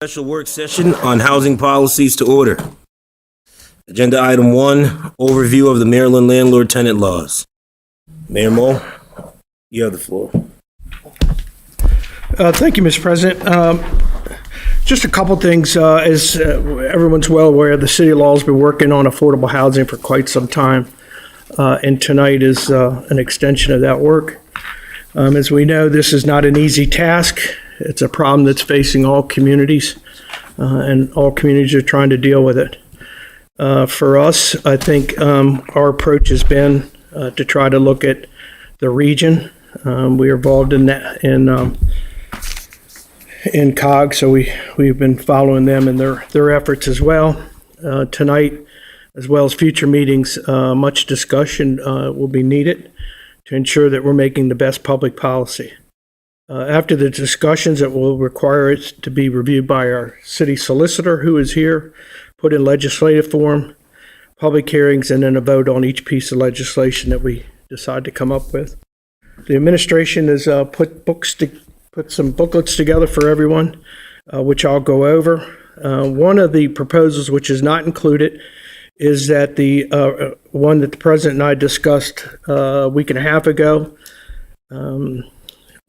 Special work session on housing policies to order. Agenda item 1, overview of the Maryland landlord-tenant laws. Mayor Moe, you have the floor. Thank you, Mr. President. Just a couple things. As everyone's well aware, the city law has been working on affordable housing for quite some time, and tonight is an extension of that work. As we know, this is not an easy task. It's a problem that's facing all communities, and all communities are trying to deal with it. For us, I think our approach has been to try to look at the region. We are involved in that in COG, so we've been following them and their efforts as well. Tonight, as well as future meetings, much discussion will be needed to ensure that we're making the best public policy. After the discussions, it will require it to be reviewed by our city solicitor, who is here, put in legislative form, public hearings, and then a vote on each piece of legislation that we decide to come up with. The administration has put some booklets together for everyone, which I'll go over. One of the proposals which is not included is that the one that the president and I discussed a week and a half ago,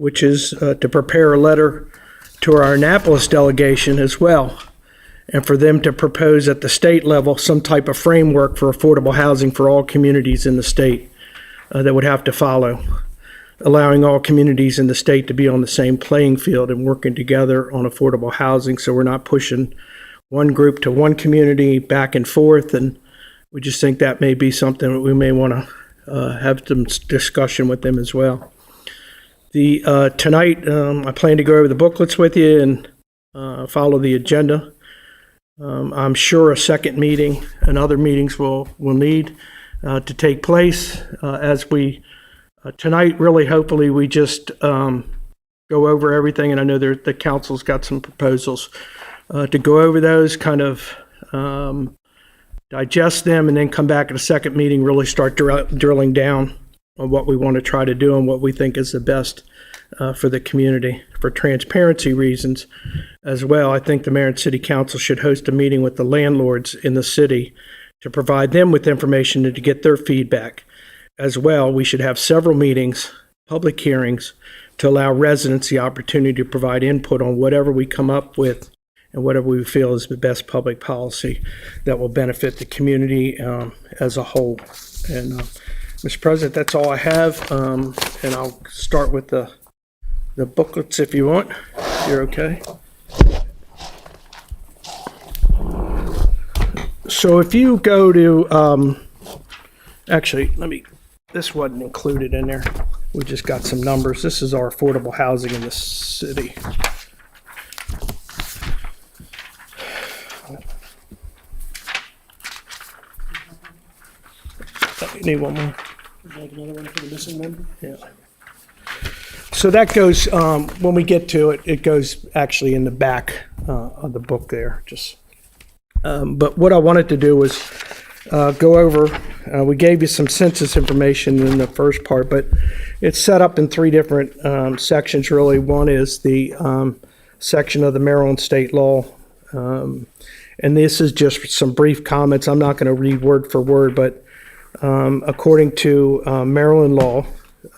which is to prepare a letter to our Annapolis delegation as well, and for them to propose at the state level some type of framework for affordable housing for all communities in the state that would have to follow, allowing all communities in the state to be on the same playing field and working together on affordable housing, so we're not pushing one group to one community back and forth. And we just think that may be something that we may want to have some discussion with them as well. Tonight, I plan to go over the booklets with you and follow the agenda. I'm sure a second meeting and other meetings will need to take place as we tonight. Really, hopefully, we just go over everything, and I know the council's got some proposals to go over those, kind of digest them, and then come back at a second meeting, really start drilling down on what we want to try to do and what we think is the best for the community. For transparency reasons as well, I think the mayor and city council should host a meeting with the landlords in the city to provide them with information and to get their feedback. As well, we should have several meetings, public hearings, to allow residents the opportunity to provide input on whatever we come up with and whatever we feel is the best public policy that will benefit the community as a whole. And Mr. President, that's all I have, and I'll start with the booklets if you want. You're okay. So if you go to, actually, this wasn't included in there. We just got some numbers. This is our affordable housing in the city. You need one more? Would you like another one for the missing member? Yeah. So that goes, when we get to it, it goes actually in the back of the book there. But what I wanted to do was go over, we gave you some census information in the first part, but it's set up in three different sections, really. One is the section of the Maryland state law. And this is just some brief comments. I'm not going to read word for word, but according to Maryland law,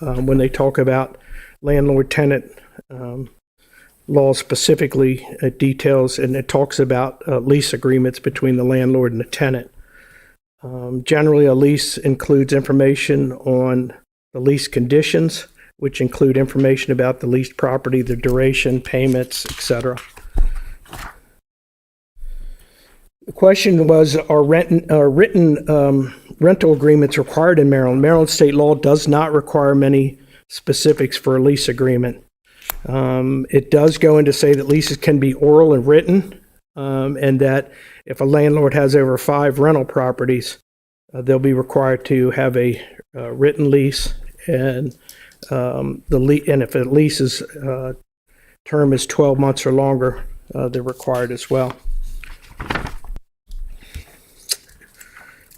when they talk about landlord-tenant law specifically, it details and it talks about lease agreements between the landlord and the tenant. Generally, a lease includes information on the lease conditions, which include information about the leased property, the duration, payments, etc. The question was, are written rental agreements required in Maryland? Maryland state law does not require many specifics for a lease agreement. It does go into say that leases can be oral and written, and that if a landlord has over 5 rental properties, they'll be required to have a written lease, and and if a lease's term is 12 months or longer, they're required as well.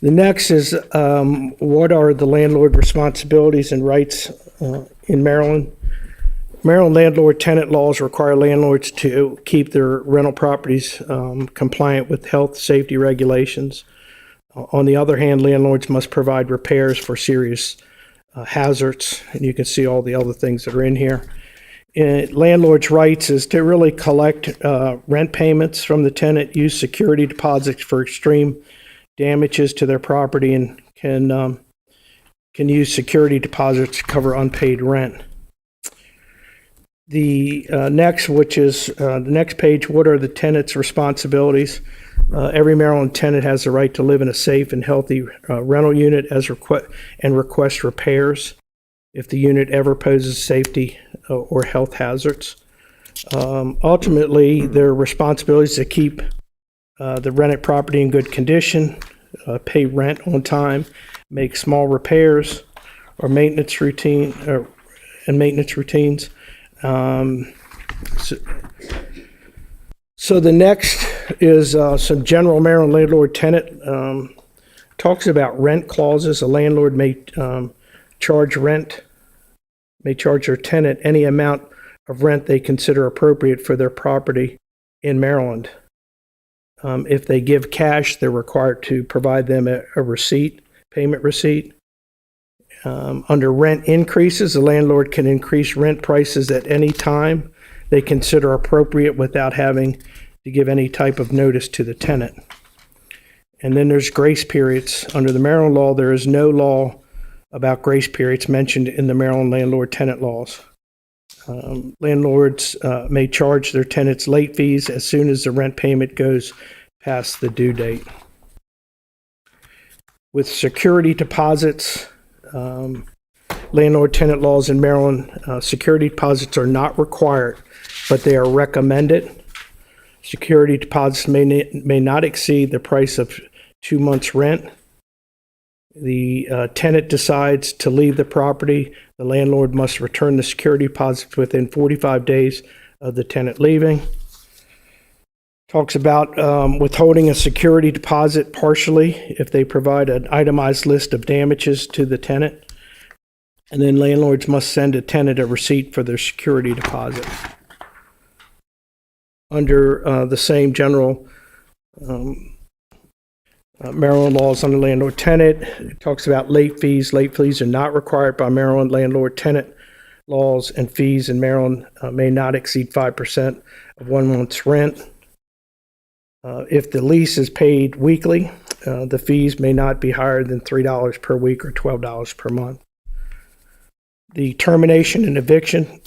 The next is what are the landlord responsibilities and rights in Maryland? Maryland landlord-tenant laws require landlords to keep their rental properties compliant with health, safety regulations. On the other hand, landlords must provide repairs for serious hazards, and you can see all the other things that are in here. Landlord's rights is to really collect rent payments from the tenant, use security deposits for extreme damages to their property, and can use security deposits to cover unpaid rent. The next, which is the next page, what are the tenant's responsibilities? Every Maryland tenant has the right to live in a safe and healthy rental unit and request repairs if the unit ever poses safety or health hazards. Ultimately, their responsibility is to keep the rented property in good condition, pay rent on time, make small repairs or maintenance routines. So the next is some general Maryland landlord-tenant. Talks about rent clauses. A landlord may charge their tenant any amount of rent they consider appropriate for their property in Maryland. If they give cash, they're required to provide them a payment receipt. Under rent increases, the landlord can increase rent prices at any time they consider appropriate without having to give any type of notice to the tenant. And then there's grace periods. Under the Maryland law, there is no law about grace periods mentioned in the Maryland landlord-tenant laws. Landlords may charge their tenants late fees as soon as the rent payment goes past the due date. With security deposits, landlord-tenant laws in Maryland, security deposits are not required, but they are recommended. Security deposits may not exceed the price of 2 months' rent. The tenant decides to leave the property, the landlord must return the security deposits within 45 days of the tenant leaving. Talks about withholding a security deposit partially if they provide an itemized list of damages to the tenant. And then landlords must send a tenant a receipt for their security deposit. Under the same general Maryland laws on the landlord-tenant, it talks about late fees. Late fees are not required by Maryland landlord-tenant laws, and fees in Maryland may not exceed 5% of 1 month's rent. If the lease is paid weekly, the fees may not be higher than $3 per week or $12 per month. The termination and eviction.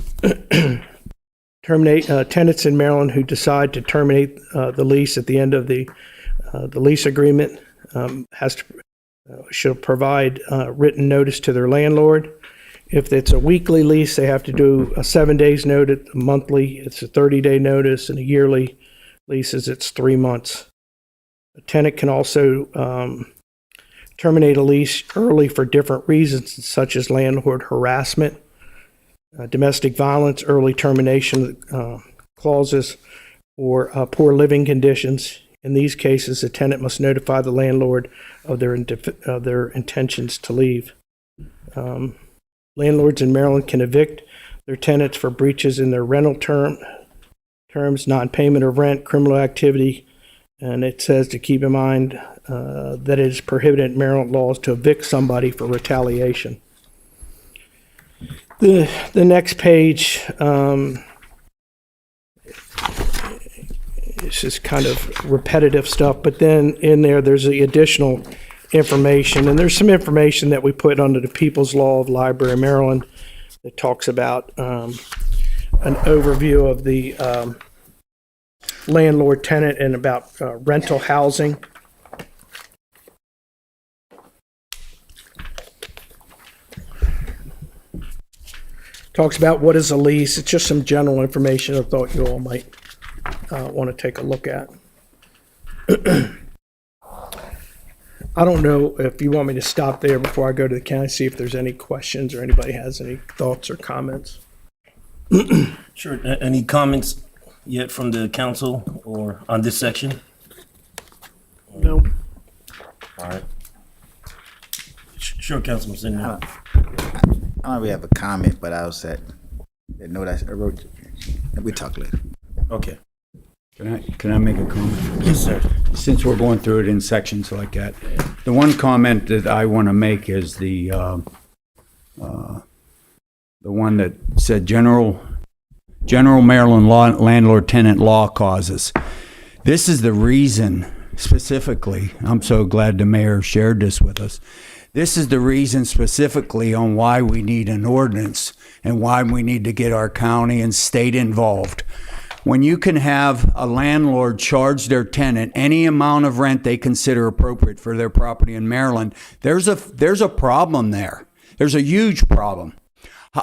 Tenants in Maryland who decide to terminate the lease at the end of the lease agreement should provide written notice to their landlord. If it's a weekly lease, they have to do a 7 days notice. A monthly, it's a 30-day notice, and a yearly leases, it's 3 months. A tenant can also terminate a lease early for different reasons, such as landlord harassment, domestic violence, early termination clauses, or poor living conditions. In these cases, the tenant must notify the landlord of their intentions to leave. Landlords in Maryland can evict their tenants for breaches in their rental terms, non-payment of rent, criminal activity, and it says to keep in mind that it is prohibited in Maryland laws to evict somebody for retaliation. The next page is just kind of repetitive stuff, but then in there's the additional information, and there's some information that we put under the People's Law of Library of Maryland that talks about an overview of the landlord-tenant and about rental housing. Talks about what is a lease. It's just some general information I thought you all might want to take a look at. I don't know if you want me to stop there before I go to the county, see if there's any questions or anybody has any thoughts or comments. Sure. Any comments yet from the council or on this section? No. All right. Sure, Councilman Senior. I don't really have a comment, but I was at No, that's, I wrote, we talk later. Okay. Can I make a comment? Yes, sir. Since we're going through it in sections like that, the one comment that I want to make is the one that said general Maryland law, landlord-tenant law causes. This is the reason specifically, I'm so glad the mayor shared this with us. This is the reason specifically on why we need an ordinance and why we need to get our county and state involved. When you can have a landlord charge their tenant any amount of rent they consider appropriate for their property in Maryland, there's a problem there. There's a huge problem.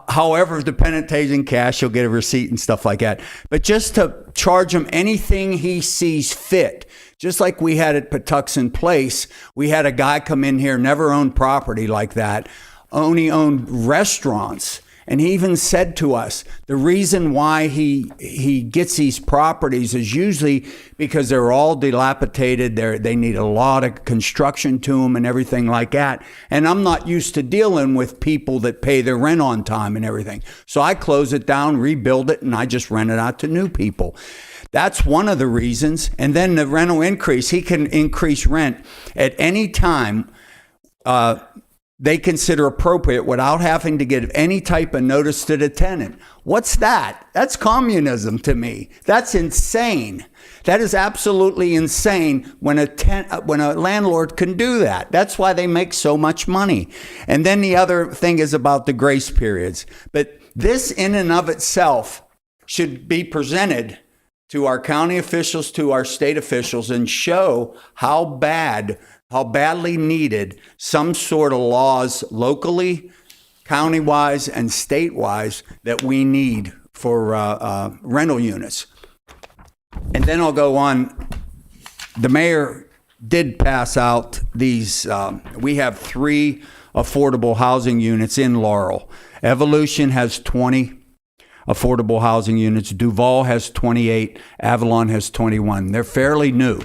However, if the tenant pays in cash, he'll get a receipt and stuff like that. But just to charge him anything he sees fit, just like we had at Patuxent Place, we had a guy come in here, never owned property like that, only owned restaurants. And he even said to us, the reason why he gets these properties is usually because they're all dilapidated. They need a lot of construction to them and everything like that. And I'm not used to dealing with people that pay their rent on time and everything. So I close it down, rebuild it, and I just rent it out to new people. That's one of the reasons. And then the rental increase, he can increase rent at any time they consider appropriate without having to give any type of notice to the tenant. What's that? That's communism to me. That's insane. That is absolutely insane when a landlord can do that. That's why they make so much money. And then the other thing is about the grace periods. But this in and of itself should be presented to our county officials, to our state officials, and show how badly needed some sort of laws locally, county-wise, and state-wise that we need for rental units. And then I'll go on. The mayor did pass out these, we have 3 affordable housing units in Laurel. Evolution has 20 affordable housing units. Duval has 28. Avalon has 21. They're fairly new.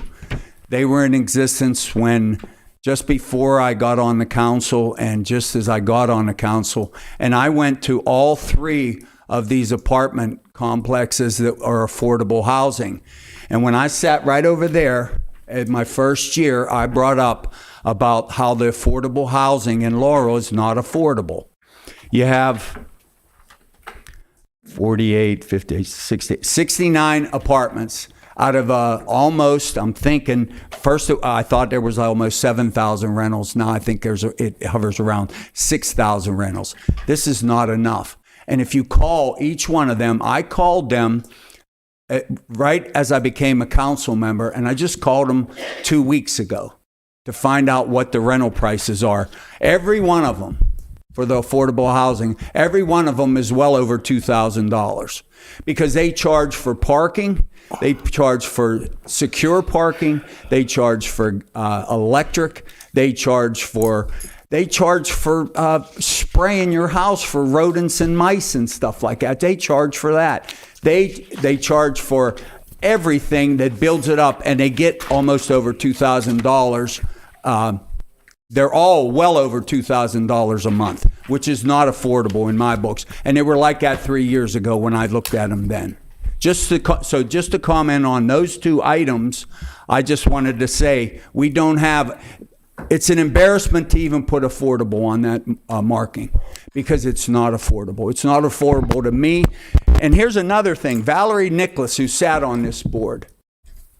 They were in existence when just before I got on the council and just as I got on the council. And I went to all 3 of these apartment complexes that are affordable housing. And when I sat right over there at my first year, I brought up about how the affordable housing in Laurel is not affordable. You have 48, 50, 60, 69 apartments out of almost, I'm thinking, first I thought there was almost 7,000 rentals. Now I think it hovers around 6,000 rentals. This is not enough. And if you call each one of them, I called them right as I became a council member, and I just called them 2 weeks ago to find out what the rental prices are. Every one of them, for the affordable housing, every one of them is well over $2,000 because they charge for parking, they charge for secure parking, they charge for electric, they charge for spraying your house for rodents and mice and stuff like that. They charge for that. They charge for everything that builds it up, and they get almost over $2,000. They're all well over $2,000 a month, which is not affordable in my books. And they were like that 3 years ago when I looked at them then. Just to comment on those 2 items, I just wanted to say we don't have. It's an embarrassment to even put affordable on that marking because it's not affordable. It's not affordable to me. And here's another thing. Valerie Nicholas, who sat on this board,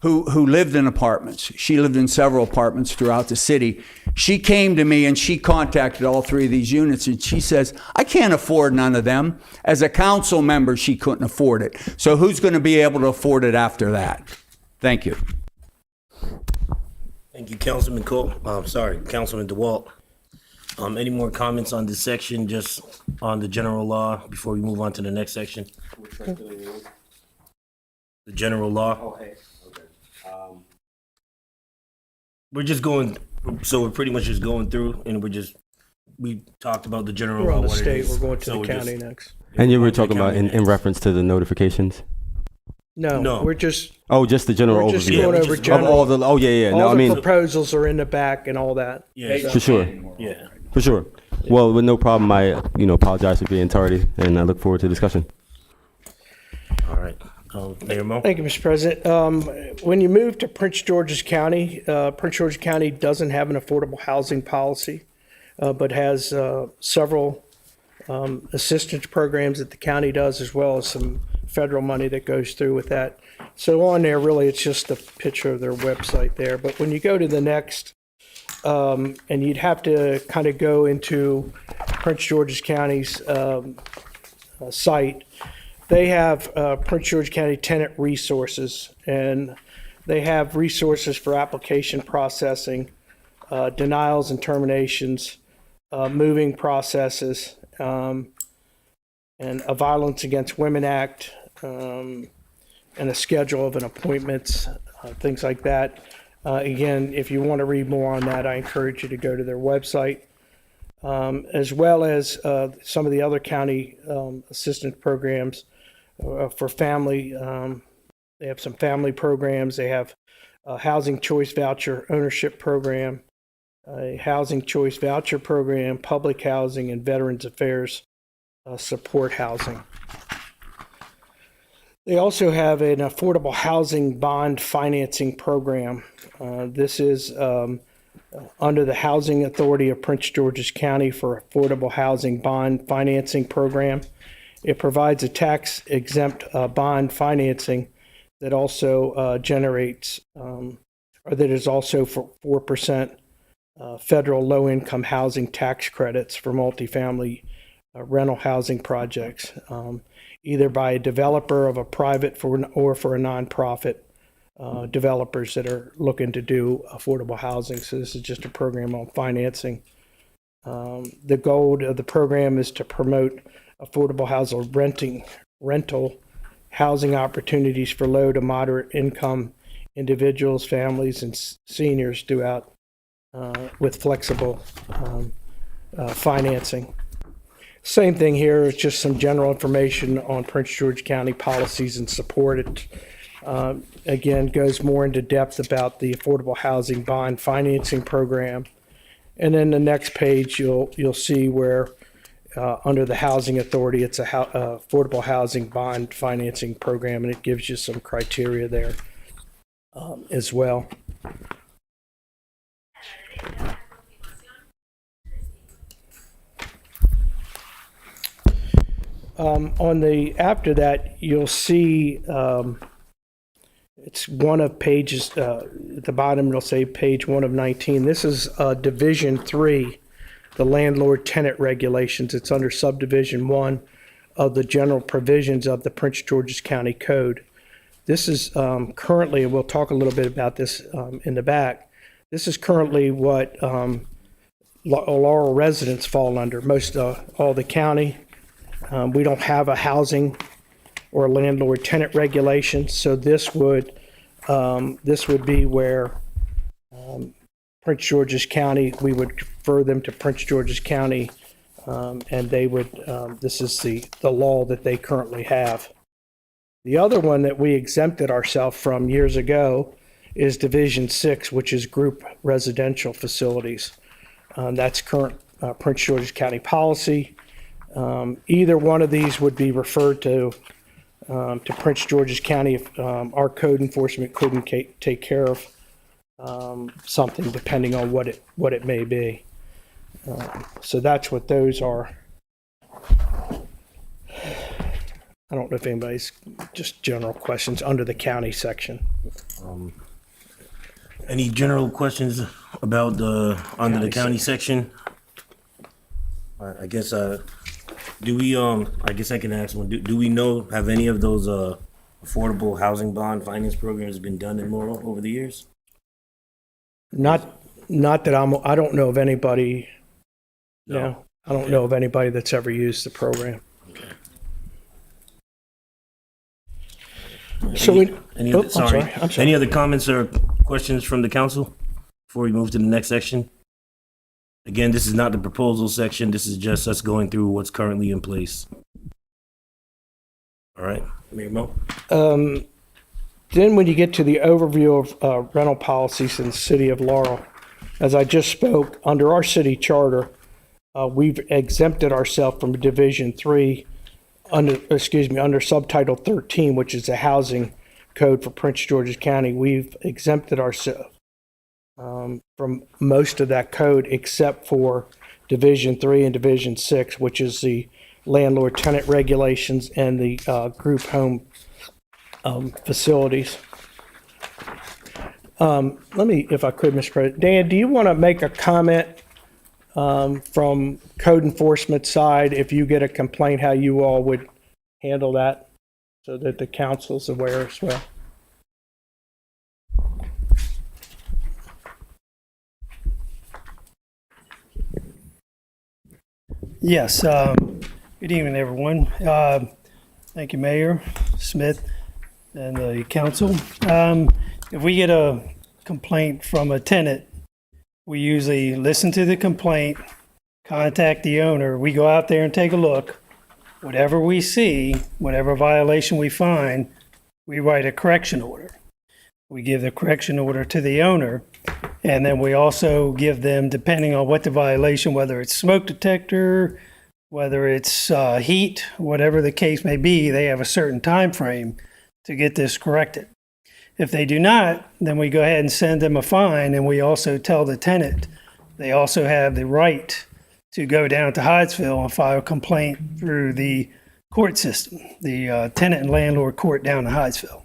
who lived in apartments. She lived in several apartments throughout the city. She came to me and she contacted all 3 of these units and she says, I can't afford none of them. As a council member, she couldn't afford it. So who's going to be able to afford it after that? Thank you. Thank you, Councilman Cole. Councilman DeWalt. Any more comments on this section, just on the general law, before we move on to the next section? The general law. We're just going, so we're pretty much just going through, and we talked about the general We're law. on the what it state, is. we're going to So the we're county just- next. And you were We're going to talking about county in next. reference to the notifications? No, we're just Oh, just the general We're just overview. going over Of general. all the, oh, yeah. No, all I the mean, proposals are in the back and all that. Yeah, for sure. yeah. For sure. Well, with no problem, I, apologize for being tardy, and I look forward to discussion. Mayor Mo? Thank you, Mr. President. When you move to Prince George's County, Prince George's County doesn't have an affordable housing policy, but has several assistance programs that the county does, as well as some federal money that goes through with that. So on there, really, it's just a picture of their website there. But when you go to the next, and you'd have to kind of go into Prince George's County's site, they have Prince George County tenant resources, and they have resources for application processing, denials and terminations, moving processes, and a Violence Against Women Act, and a schedule of an appointments, things like that. Again, if you want to read more on that, I encourage you to go to their website, as well as some of the other county assistance programs for family. They have some family programs. They have a housing choice voucher ownership program, a housing choice voucher program, public housing, and Veterans Affairs support housing. They also have an affordable housing bond financing program. This is under the Housing Authority of Prince George's County for Affordable Housing Bond Financing Program. It provides a tax-exempt bond financing that also generates, or that is also for 4% federal low-income housing tax credits for multifamily rental housing projects, either by a developer of a private or for a nonprofit developers that are looking to do affordable housing. So this is just a program on financing. The goal of the program is to promote affordable housing rental housing opportunities for low to moderate income individuals, families, and seniors throughout with flexible financing. Same thing here, it's just some general information on Prince George County policies and support. It again goes more into depth about the affordable housing bond financing program. And then the next page, you'll see where under the Housing Authority, it's a affordable housing bond financing program, and it gives you some criteria there as well. On the after that, you'll see it's one of pages at the bottom. It'll say page 1 of 19. This is Division 3, the Landlord-Tenant regulations. It's under Subdivision 1 of the general provisions of the Prince George's County Code. This is currently, and we'll talk a little bit about this in the back. This is currently what Laurel residents fall under. Most all the county. We don't have a housing or landlord-tenant regulation, so this would be where Prince George's County, we would refer them to Prince George's County, and they would. This is the law that they currently have. The other one that we exempted ourselves from years ago is Division 6, which is group residential facilities. That's current Prince George's County policy. Either one of these would be referred to Prince George's County if our code enforcement couldn't take care of something, depending on what it may be. So that's what those are. I don't know if anybody's just general questions under the county section. Any general questions about under the county section? I guess do we I guess I can ask one. Do we know, have any of those affordable housing bond finance programs been done in Laurel over the years? Not that I don't know of anybody. No, I don't know of anybody that's ever used the program. Okay. So I'm sorry. sorry. I'm sorry. Any other comments or questions from the council before we move to the next section? Again, this is not the proposal section. This is just us going through what's currently in place. All right, Mayor Mo. Then when you get to the overview of rental policies in the city of Laurel, as I just spoke, under our city charter, we've exempted ourselves from Division 3 under subtitle 13, which is the housing code for Prince George's County, we've exempted ourselves from most of that code except for Division 3 and Division 6, which is the landlord-tenant regulations and the group home facilities. Let me, if I could, Mr. President. Dan, do you want to make a comment from code enforcement side, if you get a complaint, how you all would handle that so that the council's aware as well? Yes, good evening, everyone. Thank you, Mayor Smith and the council. If we get a complaint from a tenant, we usually listen to the complaint, contact the owner. We go out there and take a look. Whatever we see, whatever violation we find, we write a correction order. We give the correction order to the owner, and then we also give them, depending on what the violation, whether it's smoke detector, whether it's heat, whatever the case may be, they have a certain time frame to get this corrected. If they do not, then we go ahead and send them a fine, and we also tell the tenant they also have the right to go down to Hyattsville and file a complaint through the court system, the tenant and landlord court down in Hyattsville.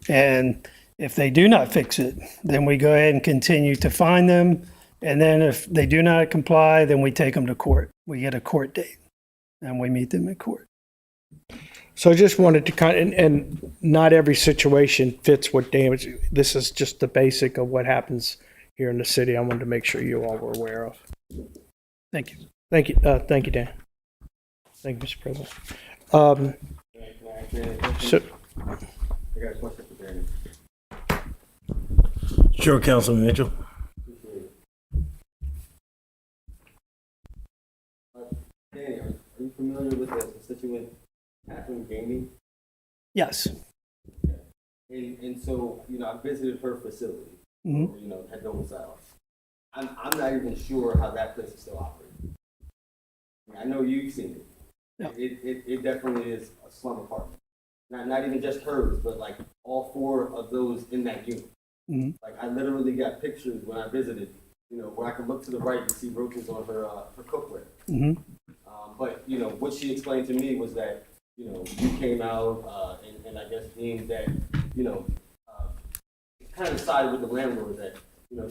And if they do not fix it, then we go ahead and continue to fine them. And then if they do not comply, then we take them to court. We get a court date and we meet them in court. So I just wanted to and not every situation fits what damage. This is just the basic of what happens here in the city. I wanted to make sure you all were aware of. Thank you. Thank you. Thank you, Dan. Thank you, Mr. President. So, I got a question for Danny. Sure, Councilman Mitchell. Danny, are you familiar with the constituent Catherine Gaming? Yes. And so, I visited her facility, Mhm. at domicile. I'm not even sure how that place is still operating. I know you've seen it. Yeah. It definitely is a slum apartment. Not even just hers, but like all four of those in that unit. Mhm. Like I literally got pictures when I visited, where I could look to the right and see roaches on her cookware. Mhm. But what she explained to me was that you came out and I guess deemed that kind of sided with the landlord that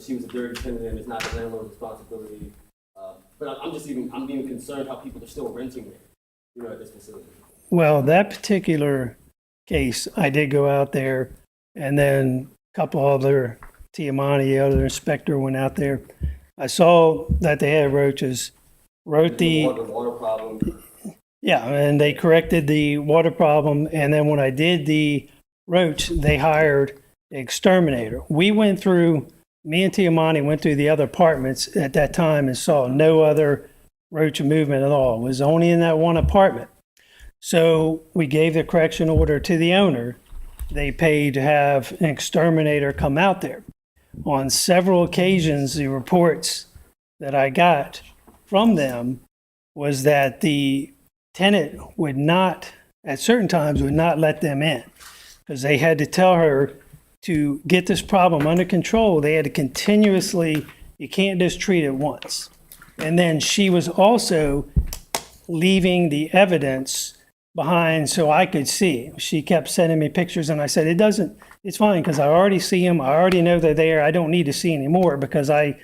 she was a dirty tenant and it's not the landlord's responsibility. But I'm being concerned how people are still renting there, at this facility. Well, that particular case, I did go out there, and then a couple other, Tiamani, the other inspector, went out there. I saw that they had roaches, wrote The water problem. yeah, and they corrected the water problem. And then when I did the roach, they hired an exterminator. Me and Tiamani went through the other apartments at that time and saw no other roach movement at all. It was only in that one apartment. So we gave the correction order to the owner. They paid to have an exterminator come out there. On several occasions, the reports that I got from them was that the tenant would not, at certain times, would not let them in because they had to tell her to get this problem under control. They had to continuously, you can't just treat it once. And then she was also leaving the evidence behind so I could see. She kept sending me pictures and I said, it's fine because I already see them. I already know they're there. I don't need to see anymore because I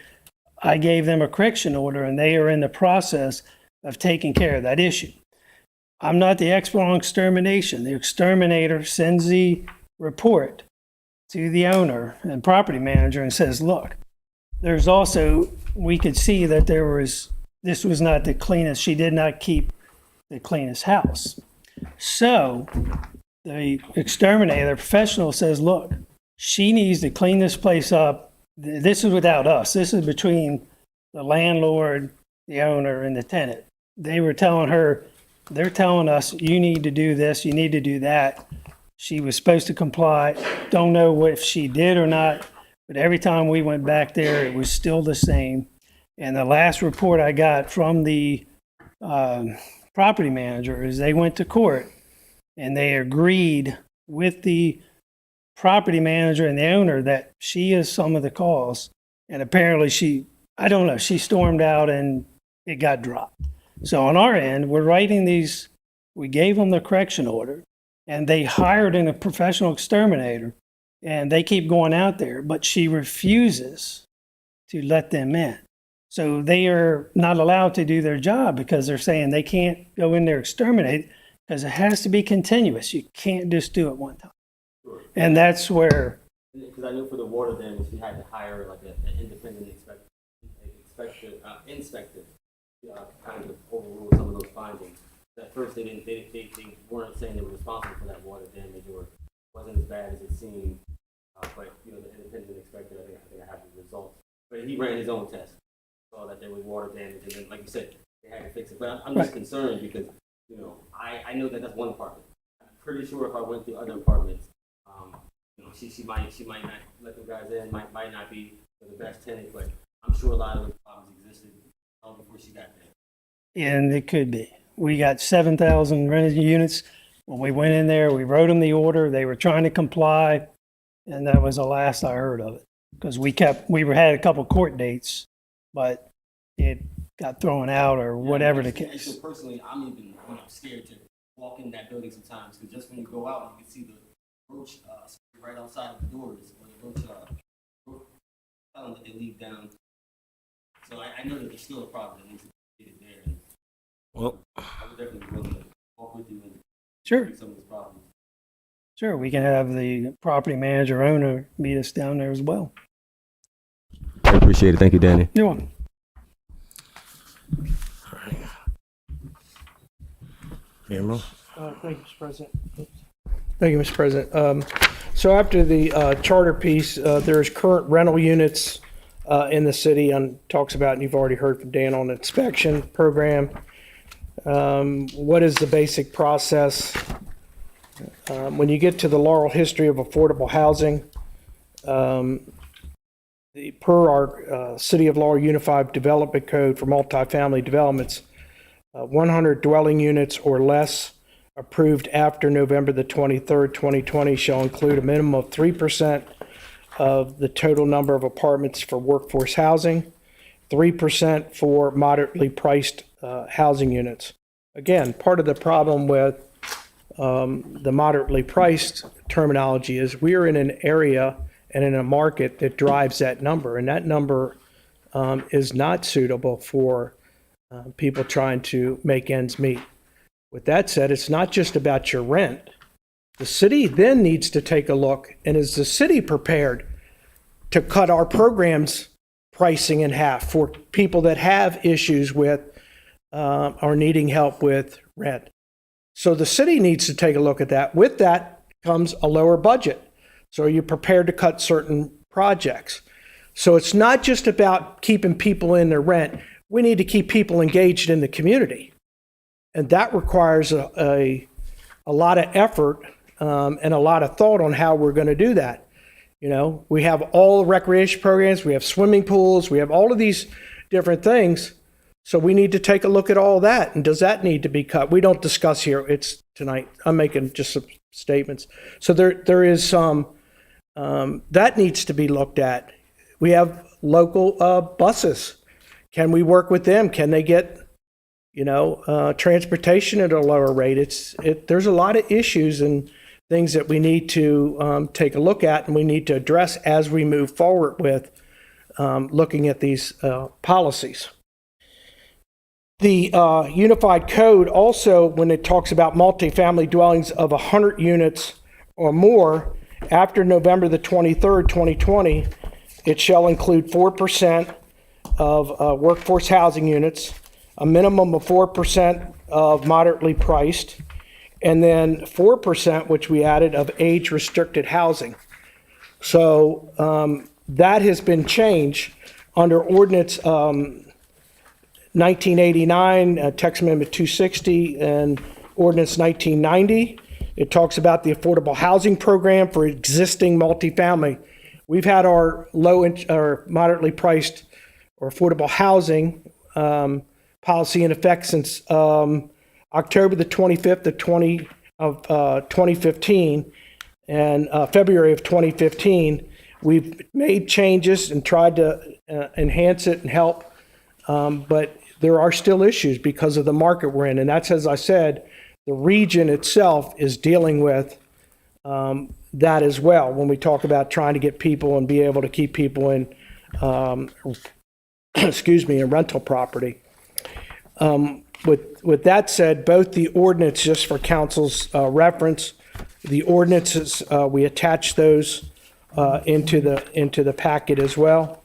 gave them a correction order and they are in the process of taking care of that issue. I'm not the expert on extermination. The exterminator sends the report to the owner and property manager and says, look, there's also, we could see that this was not the cleanest, she did not keep the cleanest house. So the exterminator, the professional says, look, she needs to clean this place up. This is without us. This is between the landlord, the owner, and the tenant. They were telling her, they're telling us, you need to do this, you need to do that. She was supposed to comply. Don't know if she did or not, but every time we went back there, it was still the same. And the last report I got from the property manager is they went to court and they agreed with the property manager and the owner that she is some of the cause. And apparently I don't know, she stormed out and it got dropped. So on our end, we're writing these, we gave them the correction order and they hired in a professional exterminator and they keep going out there, but she refuses to let them in. So they are not allowed to do their job because they're saying they can't go in there exterminate because it has to be continuous. You can't just do it one time. And that's where, Because I know for the water damage, we had to hire like an independent inspector, kind of overrule some of those findings. At first, they weren't saying they were responsible for that water damage or wasn't as bad as it seemed. But the independent inspector, I think I have the results. But he ran his own test, saw that there was water damage, and then, like you said, they had to fix it. But I'm just concerned because I know that that's one apartment. I'm pretty sure if I went to other apartments, she might not let the guys in, might not be the best tenant, but I'm sure a lot of those problems existed before she got there. and it could be. We got 7,000 rented units. When we went in there, we wrote them the order. They were trying to comply, and that was the last I heard of it. Because we had a couple court dates, but it got thrown out or whatever the case. So personally, I'm even scared to walk in that building sometimes because just when you go out, you can see the roach right outside of the doors, or the roach that they leave down. So I know that there's still a problem that needs to be get it there. And Well, I would definitely be willing to walk with you and Sure, fix some of these problems. sure. We can have the property manager owner meet us down there as well. I appreciate it. Thank you, Danny. You're welcome. Amro? Thank you, Mr. President. Thank you, Mr. President. So after the charter piece, there's current rental units in the city and talks about, and you've already heard from Dan on the inspection program. What is the basic process? When you get to the Laurel history of affordable housing, per our City of Laurel Unified Development Code for multifamily developments, 100 dwelling units or less approved after November the 23rd, 2020 shall include a minimum of 3% of the total number of apartments for workforce housing, 3% for moderately priced housing units. Again, part of the problem with the moderately priced terminology is we're in an area and in a market that drives that number, and that number is not suitable for people trying to make ends meet. With that said, it's not just about your rent. The city then needs to take a look, and is the city prepared to cut our program's pricing in half for people that have issues with or needing help with rent? So the city needs to take a look at that. With that comes a lower budget. So are you prepared to cut certain projects? So it's not just about keeping people in their rent. We need to keep people engaged in the community. And that requires a lot of effort and a lot of thought on how we're going to do that. We have all the recreation programs, we have swimming pools, we have all of these different things. So we need to take a look at all that. And does that need to be cut? We don't discuss here. It's tonight. I'm making just some statements. So there is some that needs to be looked at. We have local buses. Can we work with them? Can they get transportation at a lower rate? There's a lot of issues and things that we need to take a look at, and we need to address as we move forward with looking at these policies. The Unified Code also, when it talks about multifamily dwellings of 100 units or more, after November the 23rd, 2020, it shall include 4% of workforce housing units, a minimum of 4% of moderately priced, and then 4%, which we added, of age-restricted housing. So that has been changed under Ordinance 1989, Text Amendment 260, and Ordinance 1990. It talks about the affordable housing program for existing multifamily. We've had our or moderately priced or affordable housing policy in effect since, I October the 25th of 2015 and February of 2015, we've made changes and tried to enhance it and help, but there are still issues because of the market we're in. And that's, as I said, the region itself is dealing with that as well when we talk about trying to get people and be able to keep people in, in rental property. With that said, both the ordinance, just for council's reference, the ordinances, we attach those into the packet as well.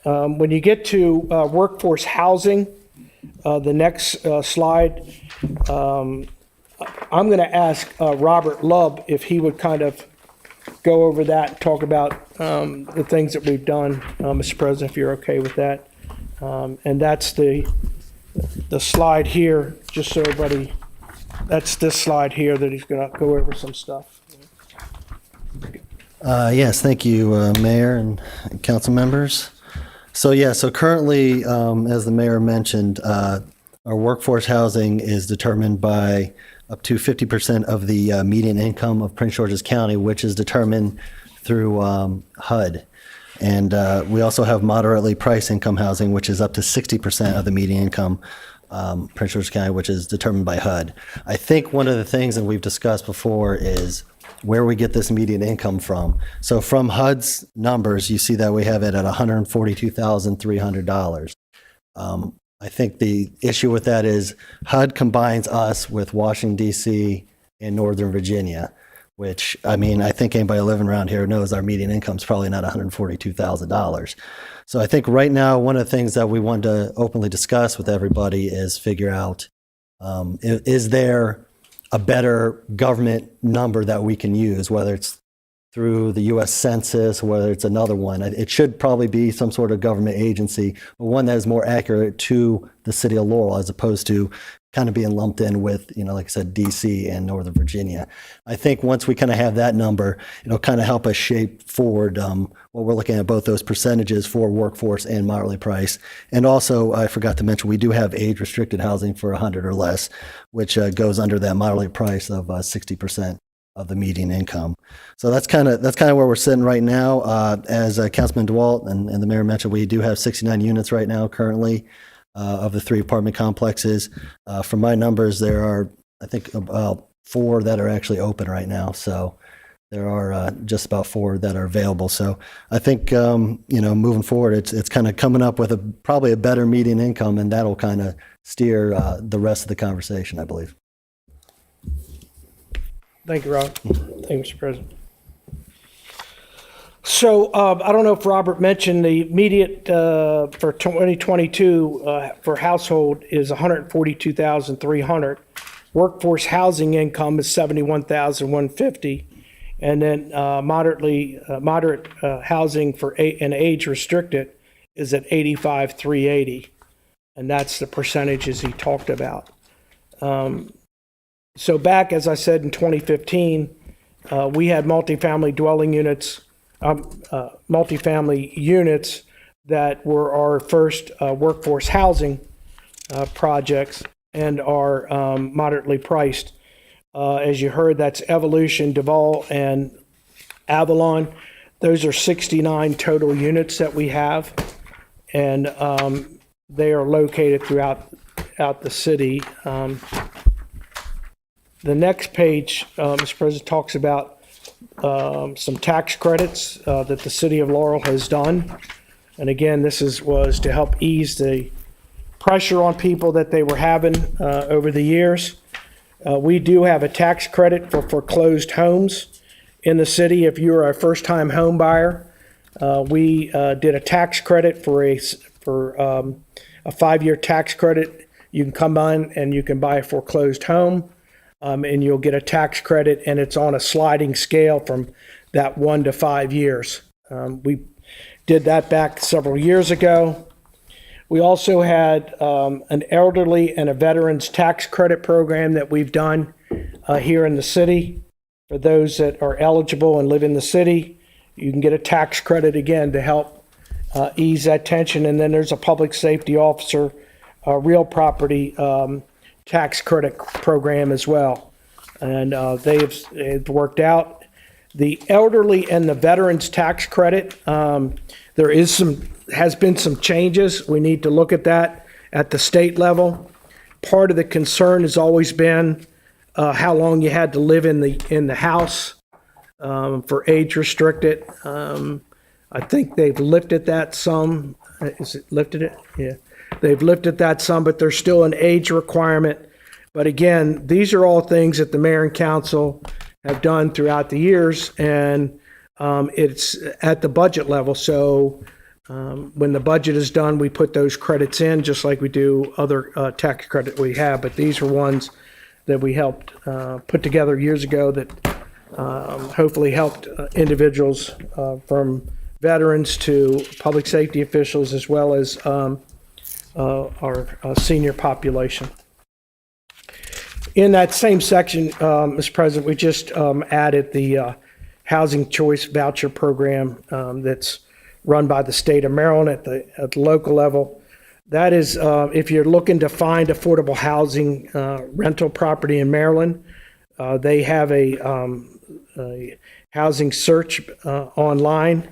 When you get to workforce housing, the next slide, I'm going to ask Robert Lubb if he would kind of go over that and talk about the things that we've done, Mr. President, if you're okay with that. And that's the slide here, just so everybody, that's this slide here that he's going to go over some stuff. Yes, thank you, Mayor and council members. So currently, as the mayor mentioned, our workforce housing is determined by up to 50% of the median income of Prince George's County, which is determined through HUD. And we also have moderately priced income housing, which is up to 60% of the median income Prince George's County, which is determined by HUD. I think one of the things that we've discussed before is where we get this median income from. So from HUD's numbers, you see that we have it at $142,300. I think the issue with that is HUD combines us with Washington, D.C. and Northern Virginia, which, I mean, I think anybody living around here knows our median income is probably not $142,000. So I think right now, one of the things that we want to openly discuss with everybody is figure out, is there a better government number that we can use, whether it's through the U.S. Census, whether it's another one. It should probably be some sort of government agency, but one that is more accurate to the city of Laurel, as opposed to kind of being lumped in with, like I said, D.C. and Northern Virginia. I think once we kind of have that number, it'll kind of help us shape forward what we're looking at, both those percentages for workforce and moderately priced. And also, I forgot to mention, we do have age-restricted housing for 100 or less, which goes under that moderately priced of 60% of the median income. So that's kind of where we're sitting right now. As Councilman DeWalt and the mayor mentioned, we do have 69 units right now currently of the 3 apartment complexes. From my numbers, there are, I think, about 4 that are actually open right now. So there are just about 4 that are available. So I think, moving forward, it's kind of coming up with probably a better median income, and that'll kind of steer the rest of the conversation, I believe. Thank you, Rob. Thank you, Mr. President. So I don't know if Robert mentioned the immediate for 2022 for household is $142,300. Workforce housing income is $71,150, and then moderate housing for an age restricted is at $85,380, and that's the percentages he talked about. So back, as I said, in 2015, we had multifamily dwelling units, multifamily units that were our first workforce housing projects and are moderately priced. As you heard, that's Evolution, Duval, and Avalon. Those are 69 total units that we have, and they are located throughout the city. The next page, Mr. President, talks about some tax credits that the city of Laurel has done. And again, this was to help ease the pressure on people that they were having over the years. We do have a tax credit for foreclosed homes in the city. If you're a first-time home buyer, we did a tax credit for a 5-year tax credit. You can come on and you can buy a foreclosed home. And you'll get a tax credit, and it's on a sliding scale from that 1 to 5 years. We did that back several years ago. We also had an elderly and a veterans tax credit program that we've done here in the city. For those that are eligible and live in the city, you can get a tax credit again to help ease that tension. And then there's a public safety officer, real property tax credit program as well. And they've worked out. The elderly and the veterans tax credit, has been some changes. We need to look at that at the state level. Part of the concern has always been how long you had to live in the house for age restricted. I think they've lifted that some. Is it lifted it? Yeah. They've lifted that some, but there's still an age requirement. But again, these are all things that the mayor and council have done throughout the years, and it's at the budget level. So when the budget is done, we put those credits in, just like we do other tax credit we have. But these are ones that we helped put together years ago that hopefully helped individuals from veterans to public safety officials, as well as our senior population. In that same section, Mr. President, we just added the Housing Choice Voucher Program that's run by the state of Maryland at the local level. That is, if you're looking to find affordable housing rental property in Maryland, they have a housing search online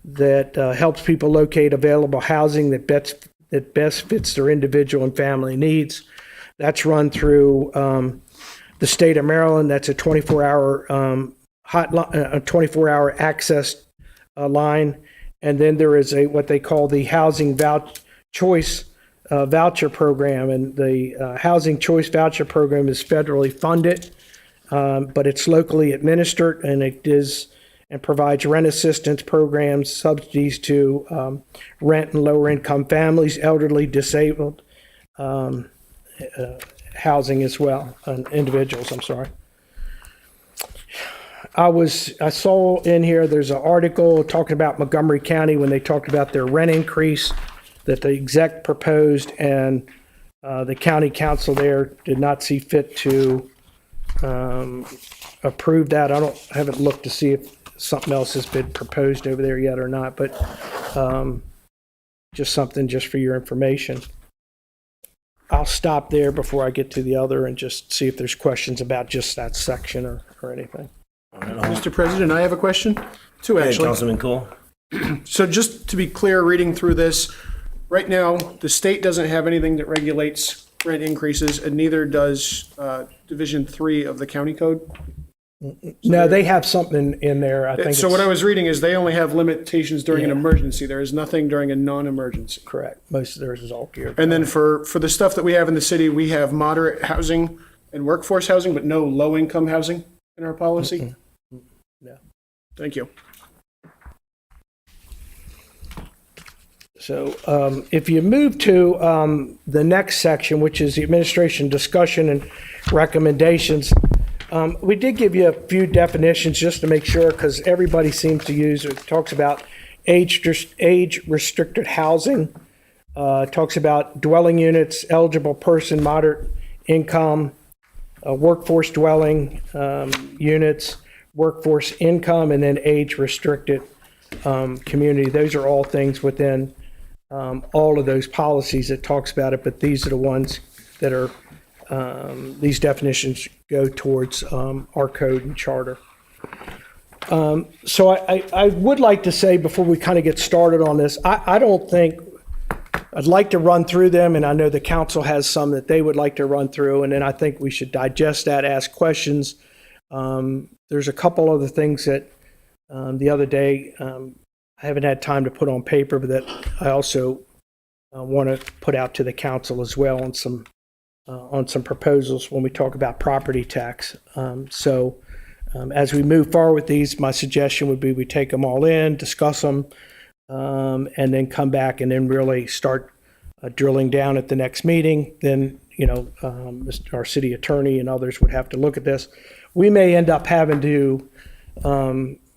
that helps people locate available housing that best fits their individual and family needs. That's run through the state of Maryland. That's a 24-hour hotline, a 24-hour access line. And then there is what they call the Housing Choice Voucher Program. And the Housing Choice Voucher Program is federally funded, but it's locally administered, and it is and provides rent assistance programs, subsidies to rent and lower income families, elderly, disabled, housing as well, individuals, I'm sorry. I saw in here, there's an article talking about Montgomery County when they talked about their rent increase that the exec proposed, and the county council there did not see fit to approve that. I haven't looked to see if something else has been proposed over there yet or not, but just something just for your information. I'll stop there before I get to the other and just see if there's questions about just that section or anything. Mr. President, I have a question too, Hey, actually. Councilman Cole. So just to be clear, reading through this, right now, the state doesn't have anything that regulates rent increases, and neither does Division 3 of the county code. No, they have something in there. I think So what I was reading is they only have limitations during an emergency. There is nothing during a non-emergency. correct. Most of theirs is all geared. And then for the stuff that we have in the city, we have moderate housing and workforce housing, but no low-income housing in our policy. No. Thank you. So if you move to the next section, which is the administration discussion and recommendations, we did give you a few definitions just to make sure, because everybody seems to use it. Talks about age-restricted housing, talks about dwelling units, eligible person, moderate income, workforce dwelling units, workforce income, and then age-restricted community. Those are all things within all of those policies that talks about it, but these are the ones that are, these definitions go towards our code and charter. So I would like to say, before we kind of get started on this, I don't think, I'd like to run through them, and I know the council has some that they would like to run through, and then I think we should digest that, ask questions. There's a couple other things that the other day I haven't had time to put on paper, but that I also want to put out to the council as well on some proposals when we talk about property tax. So as we move forward with these, my suggestion would be we take them all in, discuss them, and then come back and then really start drilling down at the next meeting. Then, our city attorney and others would have to look at this. We may end up having to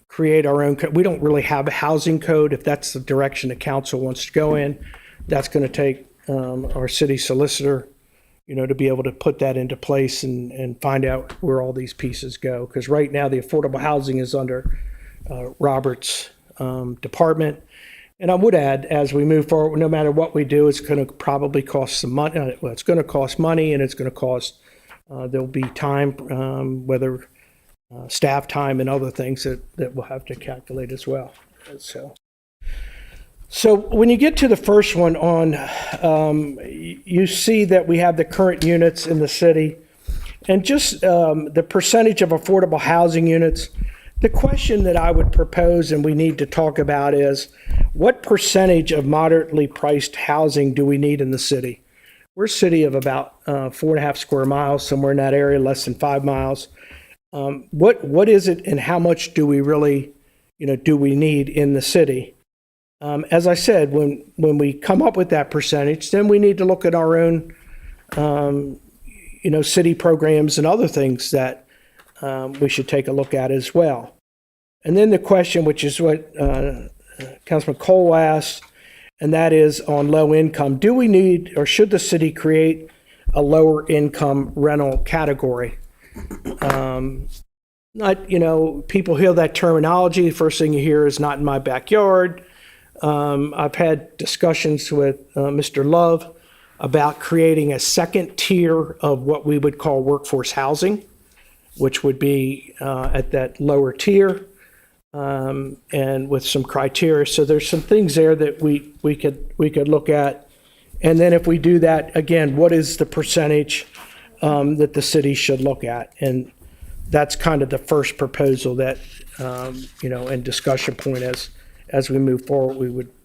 create our own code. We don't really have a housing code. If that's the direction the council wants to go in, that's going to take our city solicitor, to be able to put that into place and find out where all these pieces go. Because right now the affordable housing is under Robert's department. And I would add, as we move forward, no matter what we do, it's going to probably cost some money. Well, it's going to cost money, and it's going to cost, there'll be time, whether staff time and other things that we'll have to calculate as well. So when you get to the first one on, you see that we have the current units in the city and just the percentage of affordable housing units. The question that I would propose and we need to talk about is what percentage of moderately priced housing do we need in the city? We're a city of about 4.5 square miles, somewhere in that area, less than 5 miles. What is it and how much do we really, do we need in the city? As I said, when we come up with that percentage, then we need to look at our own, city programs and other things that we should take a look at as well. And then the question, which is what Councilman Cole asked, and that is on low income. Do we need or should the city create a lower income rental category? People hear that terminology. The first thing you hear is not in my backyard. I've had discussions with Mr. Love about creating a second tier of what we would call workforce housing, which would be at that lower tier and with some criteria. So there's some things there that we could look at. And then if we do that, again, what is the percentage that the city should look at? And that's kind of the first proposal that, and discussion point as we move forward,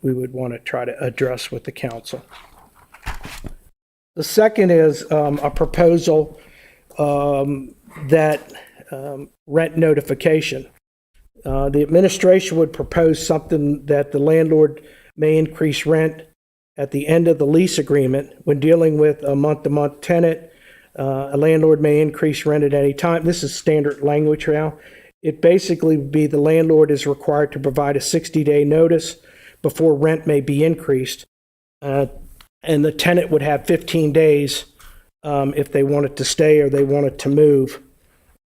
we would want to try to address with the council. The second is a proposal that rent notification. The administration would propose something that the landlord may increase rent at the end of the lease agreement. When dealing with a month-to-month tenant, a landlord may increase rent at any time. This is standard language now. It basically would be the landlord is required to provide a 60-day notice before rent may be increased. And the tenant would have 15 days if they wanted to stay or they wanted to move.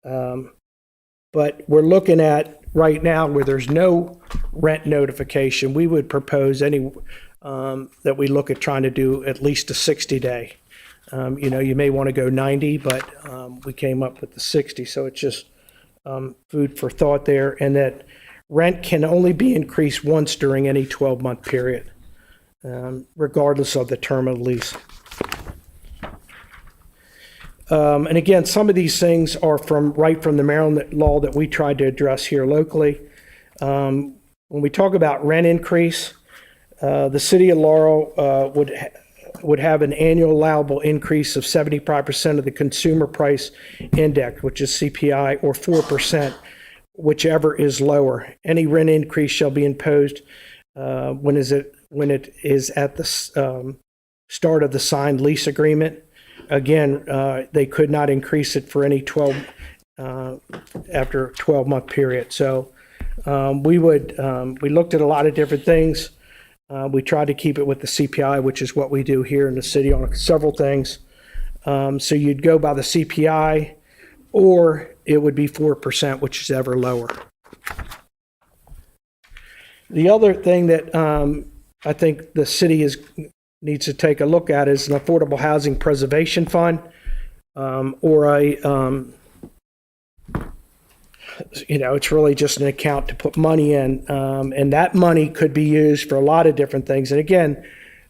But we're looking at right now where there's no rent notification, we would propose that we look at trying to do at least a 60-day. You may want to go 90, but we came up with the 60. So it's just food for thought there. And that rent can only be increased once during any 12-month period, regardless of the term of the lease. And again, some of these things are right from the Maryland law that we tried to address here locally. When we talk about rent increase, the city of Laurel would have an annual allowable increase of 75% of the consumer price index, which is CPI, or 4%, whichever is lower. Any rent increase shall be imposed when it is at the start of the signed lease agreement. Again, they could not increase it for any after a 12-month period. So we looked at a lot of different things. We tried to keep it with the CPI, which is what we do here in the city on several things. So you'd go by the CPI, or it would be 4%, which is ever lower. The other thing that I think the city needs to take a look at is an affordable housing preservation fund, or it's really just an account to put money in, and that money could be used for a lot of different things. And again,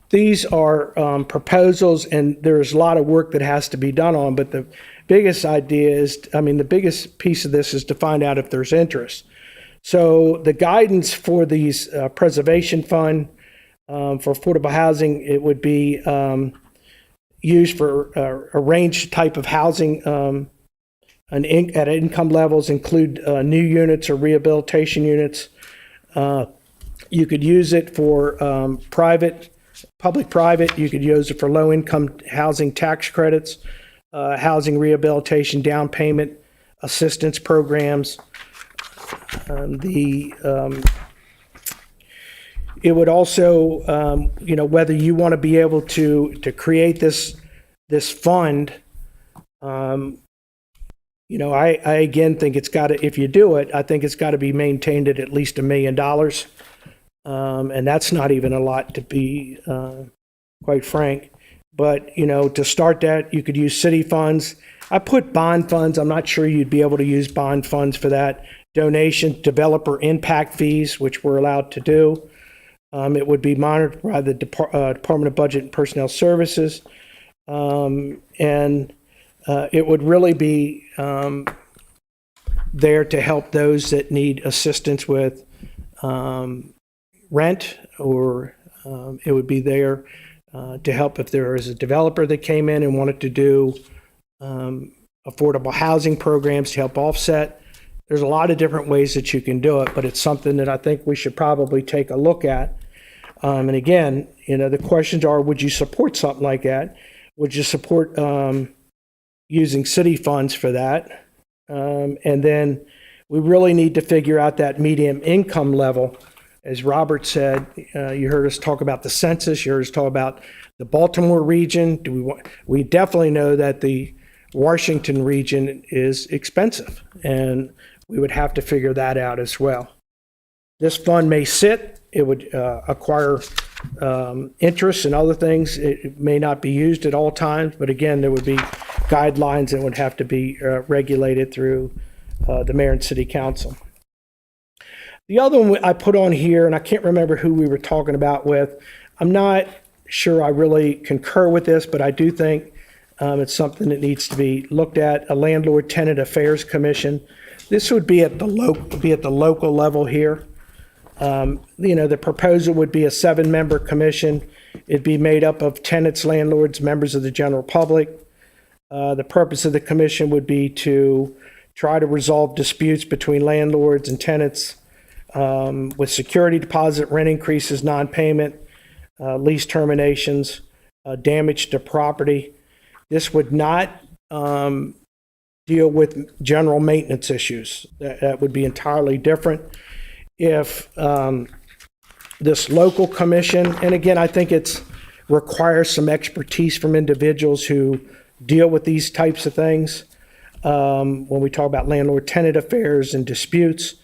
these are proposals, and there's a lot of work that has to be done on, but the biggest idea is, the biggest piece of this is to find out if there's interest. So the guidance for these preservation fund for affordable housing, it would be used for a range type of housing at income levels, include new units or rehabilitation units. You could use it for public-private. You could use it for low-income housing tax credits, housing rehabilitation, down payment assistance programs. It would also, whether you want to be able to create this fund. I again think it's got to, if you do it, I think it's got to be maintained at least $1 million. And that's not even a lot, to be quite frank. But, to start that, you could use city funds. I put bond funds. I'm not sure you'd be able to use bond funds for that. Donation, developer impact fees, which we're allowed to do. It would be monitored by the Department of Budget and Personnel Services. And it would really be there to help those that need assistance with rent, or it would be there to help if there is a developer that came in and wanted to do affordable housing programs to help offset. There's a lot of different ways that you can do it, but it's something that I think we should probably take a look at. And again, the questions are, would you support something like that? Would you support using city funds for that? And then we really need to figure out that medium income level. As Robert said, you heard us talk about the census, you heard us talk about the Baltimore region. We definitely know that the Washington region is expensive, and we would have to figure that out as well. This fund may sit, it would acquire interest and other things. It may not be used at all times, but again, there would be guidelines that would have to be regulated through the mayor and city council. The other one I put on here, and I can't remember who we were talking about with, I'm not sure I really concur with this, but I do think it's something that needs to be looked at, a Landlord-Tenant Affairs Commission. This would be at the local level here. The proposal would be a 7-member commission. It'd be made up of tenants, landlords, members of the general public. The purpose of the commission would be to try to resolve disputes between landlords and tenants with security deposit, rent increases, non-payment, lease terminations, damage to property. This would not deal with general maintenance issues. That would be entirely different. If this local commission, and again, I think it requires some expertise from individuals who deal with these types of things. When we talk about landlord-tenant affairs and disputes,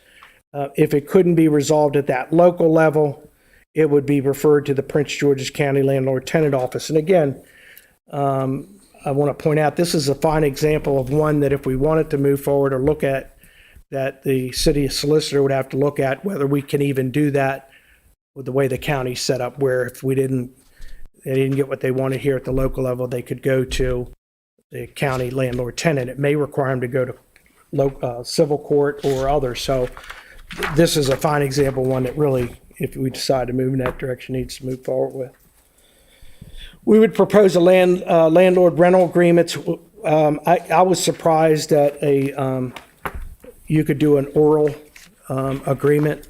if it couldn't be resolved at that local level, it would be referred to the Prince George's County Landlord-Tenant Office. And again, I want to point out, this is a fine example of one that if we wanted to move forward or look at, that the city solicitor would have to look at whether we can even do that with the way the county's set up, where if they didn't get what they wanted here at the local level, they could go to the county landlord-tenant. It may require them to go to civil court or others. So this is a fine example, one that really, if we decide to move in that direction, needs to move forward with. We would propose a landlord rental agreements. I was surprised that you could do an oral agreement.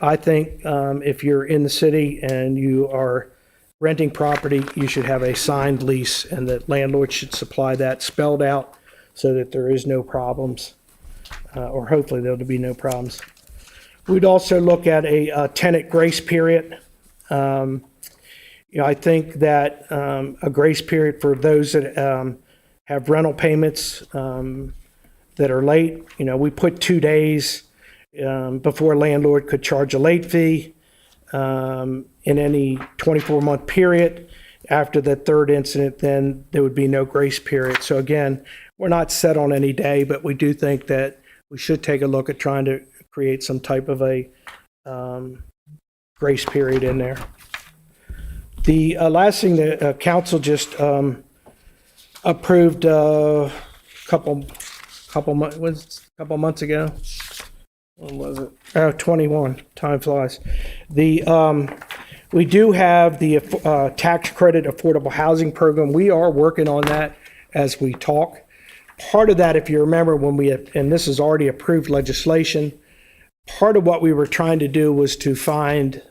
I think if you're in the city and you are renting property, you should have a signed lease, and the landlord should supply that spelled out so that there is no problems, or hopefully there'll be no problems. We'd also look at a tenant grace period. I think that a grace period for those that have rental payments that are late, we put 2 days before a landlord could charge a late fee in any 24-month period. After the third incident, then there would be no grace period. So again, we're not set on any day, but we do think that we should take a look at trying to create some type of a grace period in there. The last thing the council just approved a couple months ago. When was it? 21. Time flies. We do have the tax credit affordable housing program. We are working on that as we talk. Part of that, if you remember, and this is already approved legislation, part of what we were trying to do was to find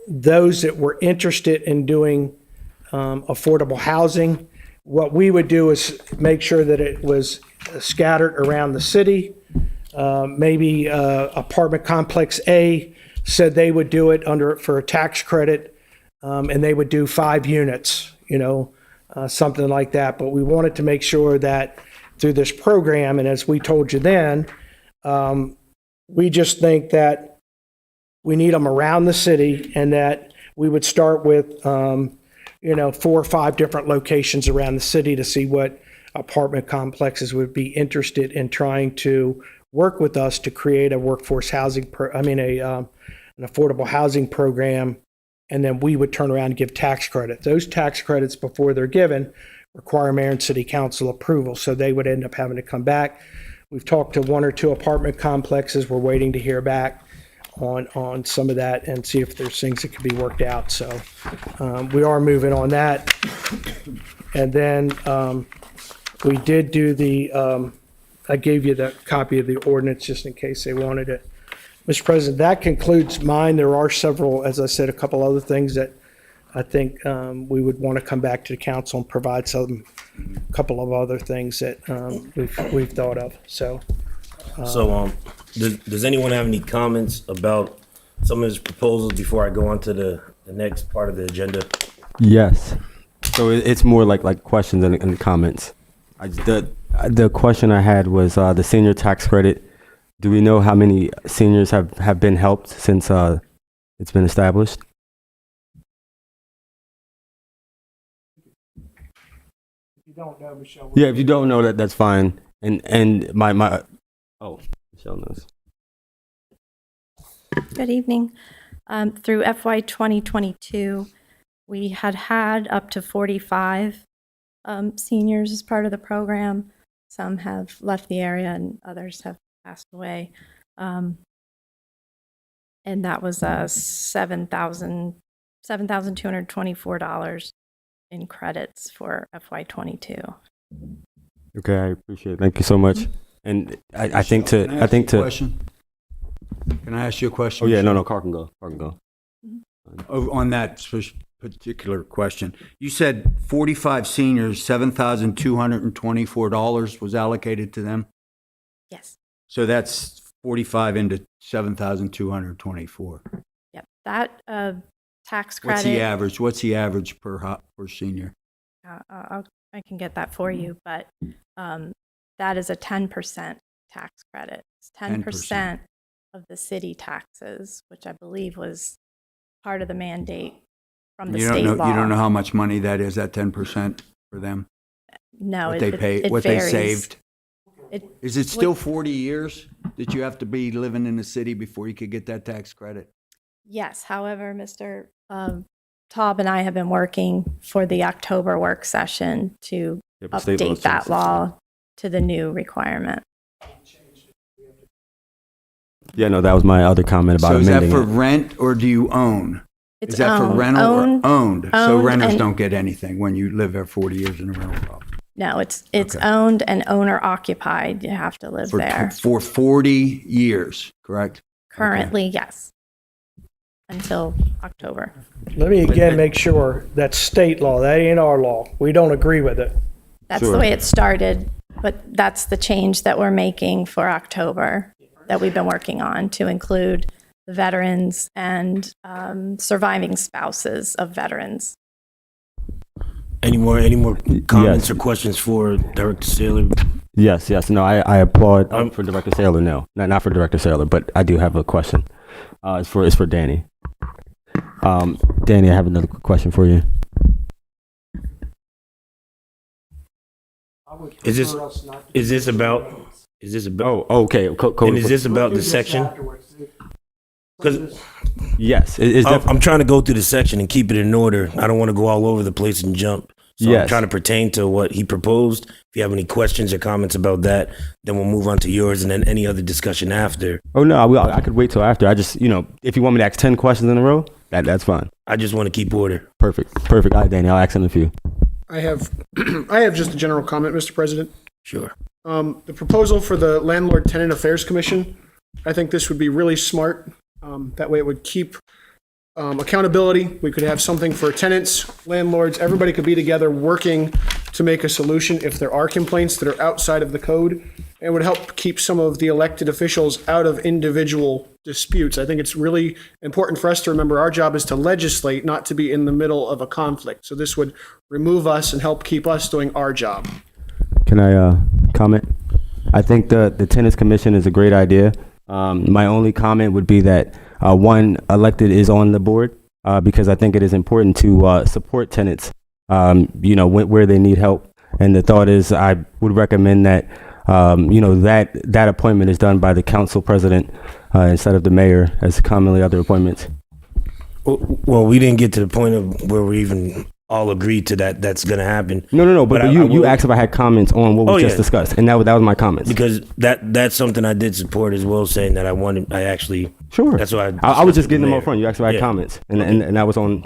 those that were interested in doing affordable housing. What we would do is make sure that it was scattered around the city. Maybe apartment complex A said they would do it for a tax credit, and they would do 5 units, something like that. But we wanted to make sure that through this program, and as we told you then, We just think that we need them around the city, and that we would start with, 4 or 5 different locations around the city to see what apartment complexes would be interested in trying to work with us to create a workforce housing, an affordable housing program. And then we would turn around and give tax credits. Those tax credits, before they're given, require mayor and city council approval. So they would end up having to come back. We've talked to 1 or 2 apartment complexes. We're waiting to hear back on some of that and see if there's things that can be worked out. So we are moving on that. And then we did do I gave you the copy of the ordinance just in case they wanted it. Mr. President, that concludes mine. There are several, as I said, a couple other things that I think we would want to come back to the council and provide a couple of other things that we've thought of. So, does anyone have any comments about some of his proposals before I go on to the next part of the agenda? Yes. So it's more like questions and comments. The question I had was the senior tax credit. Do we know how many seniors have been helped since it's been established? if you don't know, Michelle. Yeah, if you don't know that's fine. And my Michelle knows. Good evening. Through FY 2022, we had up to 45 seniors as part of the program. Some have left the area and others have passed away. And that was $7,224 in credits for FY 22. Okay, I appreciate it. Thank you so much. And I think to Question? Can I ask you a question? Oh yeah, no, Carl can go. On that particular question, you said 45 seniors, $7,224 was allocated to them. Yes. So that's 45 into 7,224. Yep. That tax credit. What's the average per senior? I can get that for you, but that is a 10% tax credit. It's 10% of the city taxes, which I believe was part of the mandate from the state law. You don't know how much money that is, that 10% for them? No, what they pay, it what varies. they saved? Is it still 40 years that you have to be living in the city before you could get that tax credit? Yes. However, Mr. Taub and I have been working for the October work session to update that law to the new requirement. Yeah, no, that was my other comment about amending. So is that for it. rent or do you own? It's is that for rental or owned? So owned renters don't get anything when you live there 40 years in a rental property. No, it's owned and owner occupied. You have to live there. For 40 years, correct? Currently, yes. Until October. Let me again make sure that's state law. That ain't our law. We don't agree with it. That's the way it started, but that's the change that we're making for October that we've been working on to include the veterans and surviving spouses of veterans. Any more comments or questions for Director Saylor? Yes. No, I applaud for Director Saylor. No, not for Director Saylor, but I do have a question. It's for Danny. Danny, I have another question for you. Is this about? Oh, okay. And is this about the section? Because yes, I'm trying to go through the section and keep it in order. I don't want to go all over the place and jump. So yes. I'm trying to pertain to what he proposed. If you have any questions or comments about that, then we'll move on to yours and then any other discussion after. Oh no, I could wait till after. I just, if you want me to ask 10 questions in a row, that's fine. I just want to keep order. Perfect. All right, Danny, I'll ask him a few. I have just a general comment, Mr. President. Sure. The proposal for the Landlord-Tenant Affairs Commission, I think this would be really smart. That way it would keep accountability. We could have something for tenants, landlords, everybody could be together working to make a solution if there are complaints that are outside of the code. It would help keep some of the elected officials out of individual disputes. I think it's really important for us to remember our job is to legislate, not to be in the middle of a conflict. So this would remove us and help keep us doing our job. Can I comment? I think the Tenants Commission is a great idea. My only comment would be that one, elected is on the board because I think it is important to support tenants, where they need help. And the thought is, I would recommend that, that appointment is done by the council president instead of the mayor, as commonly other appointments. Well, we didn't get to the point of where we even all agreed to that. That's going to happen. No. But you asked if I had comments on what we just yeah. discussed, and that was my comments. Because that's something I did support as well, saying that I actually. Sure. That's why I was just getting them Mayor. up front. You asked if I had comments, and that was on.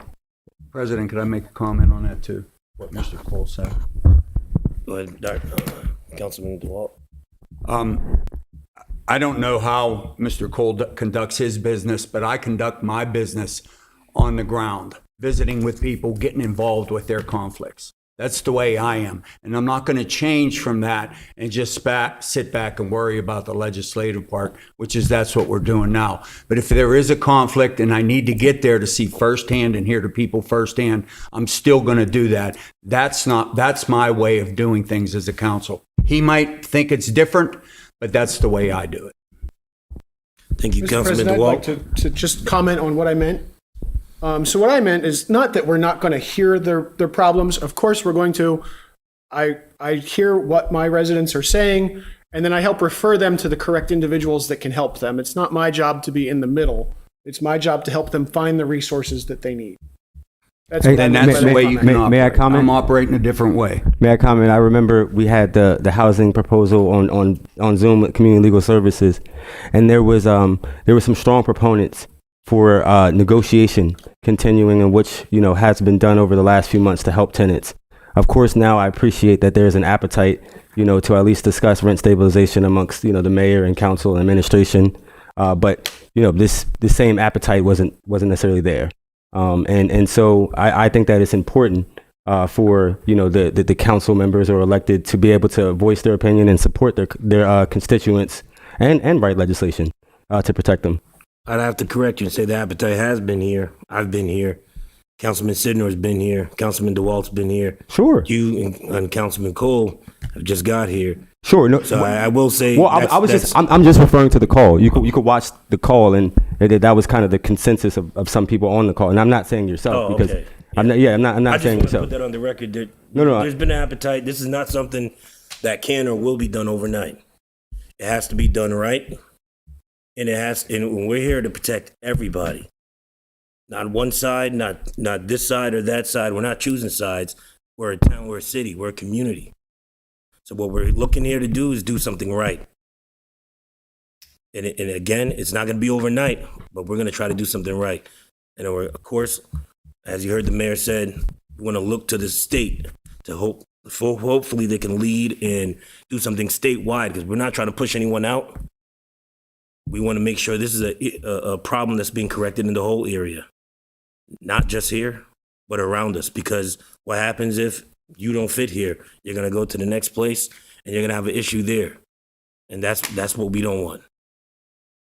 President, could I make a comment on that too? What Mr. Cole said. Go ahead, Councilman DeWalt. I don't know how Mr. Cole conducts his business, but I conduct my business on the ground, visiting with people, getting involved with their conflicts. That's the way I am. And I'm not going to change from that and just sit back and worry about the legislative part, that's what we're doing now. But if there is a conflict and I need to get there to see firsthand and hear the people firsthand, I'm still going to do that. That's my way of doing things as a council. He might think it's different, but that's the way I do it. Thank you, Mr. Councilman President, I'd like DeWalt. to just comment on what I meant. So what I meant is not that we're not going to hear their problems. Of course, we're going to. I hear what my residents are saying, and then I help refer them to the correct individuals that can help them. It's not my job to be in the middle. It's my job to help them find the resources that they need. That's what I And meant that's by the way that you comment. can May I operate. comment? I'm operating a different way. May I comment? I remember we had the housing proposal on Zoom with Community Legal Services, and there were some strong proponents for negotiation continuing, in which has been done over the last few months to help tenants. Of course, now I appreciate that there's an appetite to at least discuss rent stabilization amongst the mayor and council and administration, but this same appetite wasn't necessarily there. And so I think that it's important for the council members or elected to be able to voice their opinion and support their constituents and write legislation to protect them. I'd have to correct you and say the appetite has been here. I've been here. Councilman Sidnor's been here. Councilman DeWalt's been here. Sure. You and Councilman Cole have just got here. Sure. No. So I will say. Well, I'm just referring to the call. You could watch the call, and that was kind of the consensus of some people on the call. And I'm not saying yourself because okay. I'm not I just saying want to yourself. put that on the record. No. There's been an appetite. This is not something that can or will be done overnight. It has to be done right. And and we're here to protect everybody. Not one side, not this side or that side. We're not choosing sides. We're a town, we're a city, we're a community. So what we're looking here to do is do something right. And again, it's not going to be overnight, but we're going to try to do something right. And of course, as you heard the mayor said, we want to look to the state to hopefully they can lead and do something statewide, because we're not trying to push anyone out. We want to make sure this is a problem that's being corrected in the whole area, not just here, but around us. Because what happens if you don't fit here? You're going to go to the next place and you're going to have an issue there. And that's what we don't want.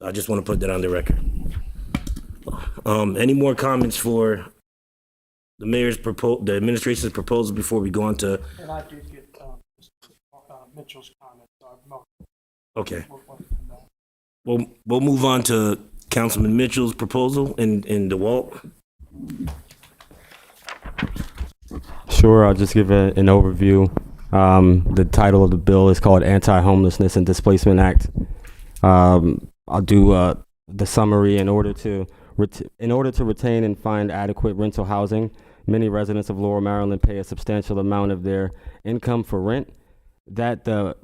I just want to put that on the record. Any more comments for the administration's proposal before we go on to? And I did get Mitchell's comment. Okay. We'll move on to Councilman Mitchell's proposal in DeWalt. Sure, I'll just give an overview. The title of the bill is called Anti-Homelessness and Displacement Act. I'll do the summary. In order to retain and find adequate rental housing, many residents of Laurel, Maryland pay a substantial amount of their income for rent. That the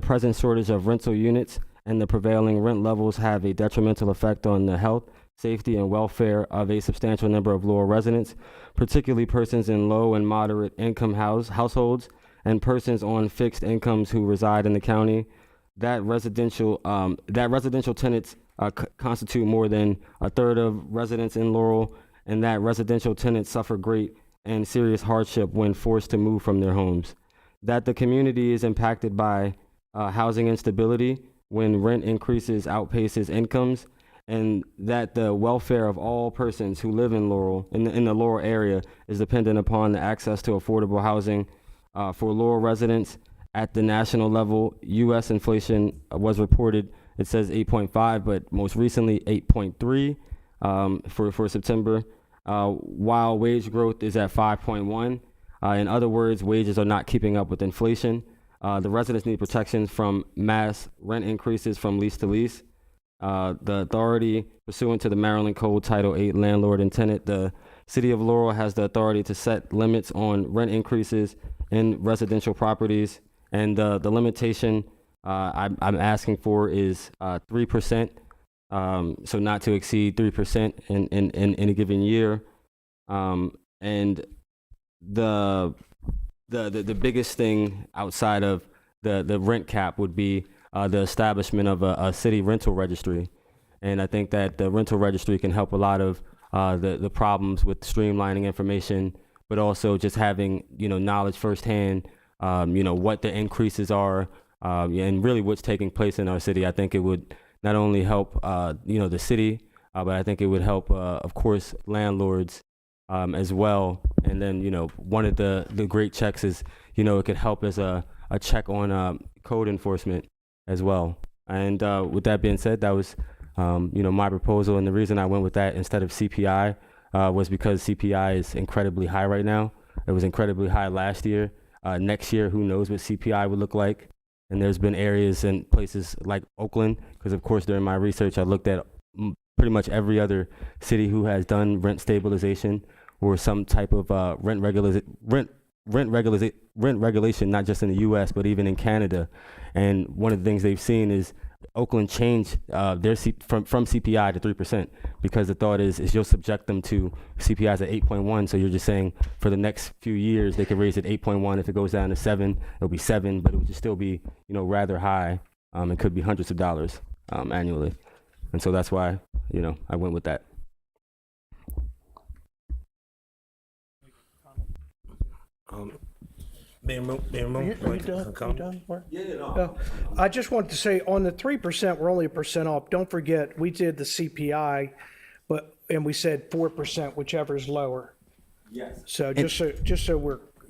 present shortage of rental units and the prevailing rent levels have a detrimental effect on the health, safety, and welfare of a substantial number of Laurel residents, particularly persons in low and moderate income households and persons on fixed incomes who reside in the county. That residential tenants constitute more than a third of residents in Laurel, and that residential tenants suffer great and serious hardship when forced to move from their homes. That the community is impacted by housing instability when rent increases outpaces incomes, and that the welfare of all persons who live in Laurel, in the Laurel area, is dependent upon the access to affordable housing for Laurel residents. At the national level, U.S. inflation was reported it says 8.5, but most recently 8.3 for September. While wage growth is at 5.1. In other words, wages are not keeping up with inflation. The residents need protections from mass rent increases from lease to lease. The authority, pursuant to the Maryland Code Title 8 Landlord and Tenant, the City of Laurel has the authority to set limits on rent increases in residential properties. And the limitation I'm asking for is 3%. So not to exceed 3% in a given year. And the biggest thing outside of the rent cap would be the establishment of a city rental registry. And I think that the rental registry can help a lot of the problems with streamlining information, but also just having, knowledge firsthand, what the increases are, and really what's taking place in our city. I think it would not only help, the city, but I think it would help, of course, landlords as well. And then, one of the great checks is, it could help as a check on code enforcement as well. And with that being said, that was, my proposal. And the reason I went with that instead of CPI was because CPI is incredibly high right now. It was incredibly high last year. Next year, who knows what CPI would look like. And there's been areas and places like Oakland, because of course during my research I looked at pretty much every other city who has done rent stabilization or some type of rent regulation, not just in the U.S. but even in Canada. And one of the things they've seen is Oakland changed their from CPI to 3%, because the thought is you'll subject them to CPIs at 8.1. So you're just saying for the next few years they could raise it 8.1. If it goes down to 7, it'll be 7, but it would just still be rather high. It could be hundreds of dollars annually, and so that's why I went with that. Are you done? I just wanted to say on the 3%, we're only 1% off. Don't forget, we did the CPI, and we said 4%, whichever is lower. Yes. So just so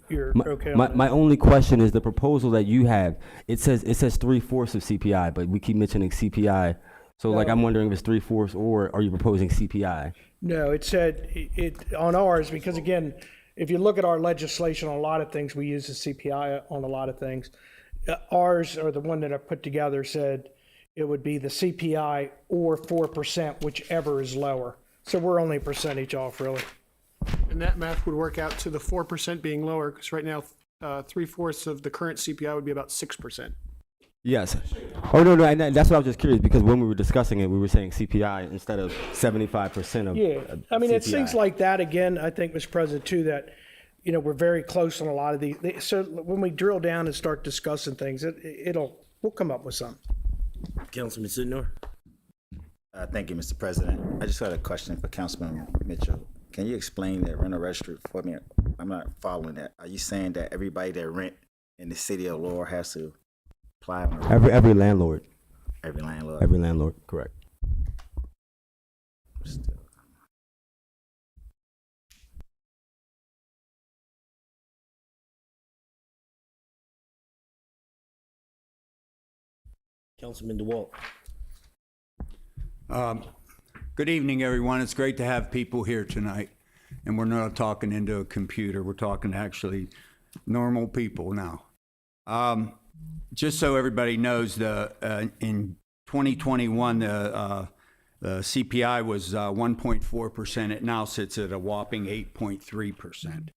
you're okay on that. My only question is the proposal that you have. It says 3/4 of CPI, but we keep mentioning CPI. So I'm wondering if it's 3/4 or are you proposing CPI? No, it said it on ours, because again, if you look at our legislation on a lot of things, we use the CPI on a lot of things. Ours, or the one that I put together, said it would be the CPI or 4%, whichever is lower. So we're only a percentage off, really. And that math would work out to the 4% being lower, because right now, 3/4 of the current CPI would be about 6%. Yes. Oh, no, and that's what I was just curious, because when we were discussing it, we were saying CPI instead of 75% of Yeah, I mean, it's CPI. things like that, again, I think, Mr. President, too, that, we're very close on a lot of these. So when we drill down and start discussing things, we'll come up with something. Councilman Sidnor? Thank you, Mr. President. I just got a question for Councilman Mitchell. Can you explain the rental registry for me? I'm not following that. Are you saying that everybody that rent in the city of Laurel has to apply on Every landlord. every landlord? Every landlord, correct. Still. Councilman DeWalt? Good evening, everyone. It's great to have people here tonight. And we're not talking into a computer. We're talking to actually normal people now. Just so everybody knows, in 2021, the CPI was 1.4%. It now sits at a whopping 8.3%.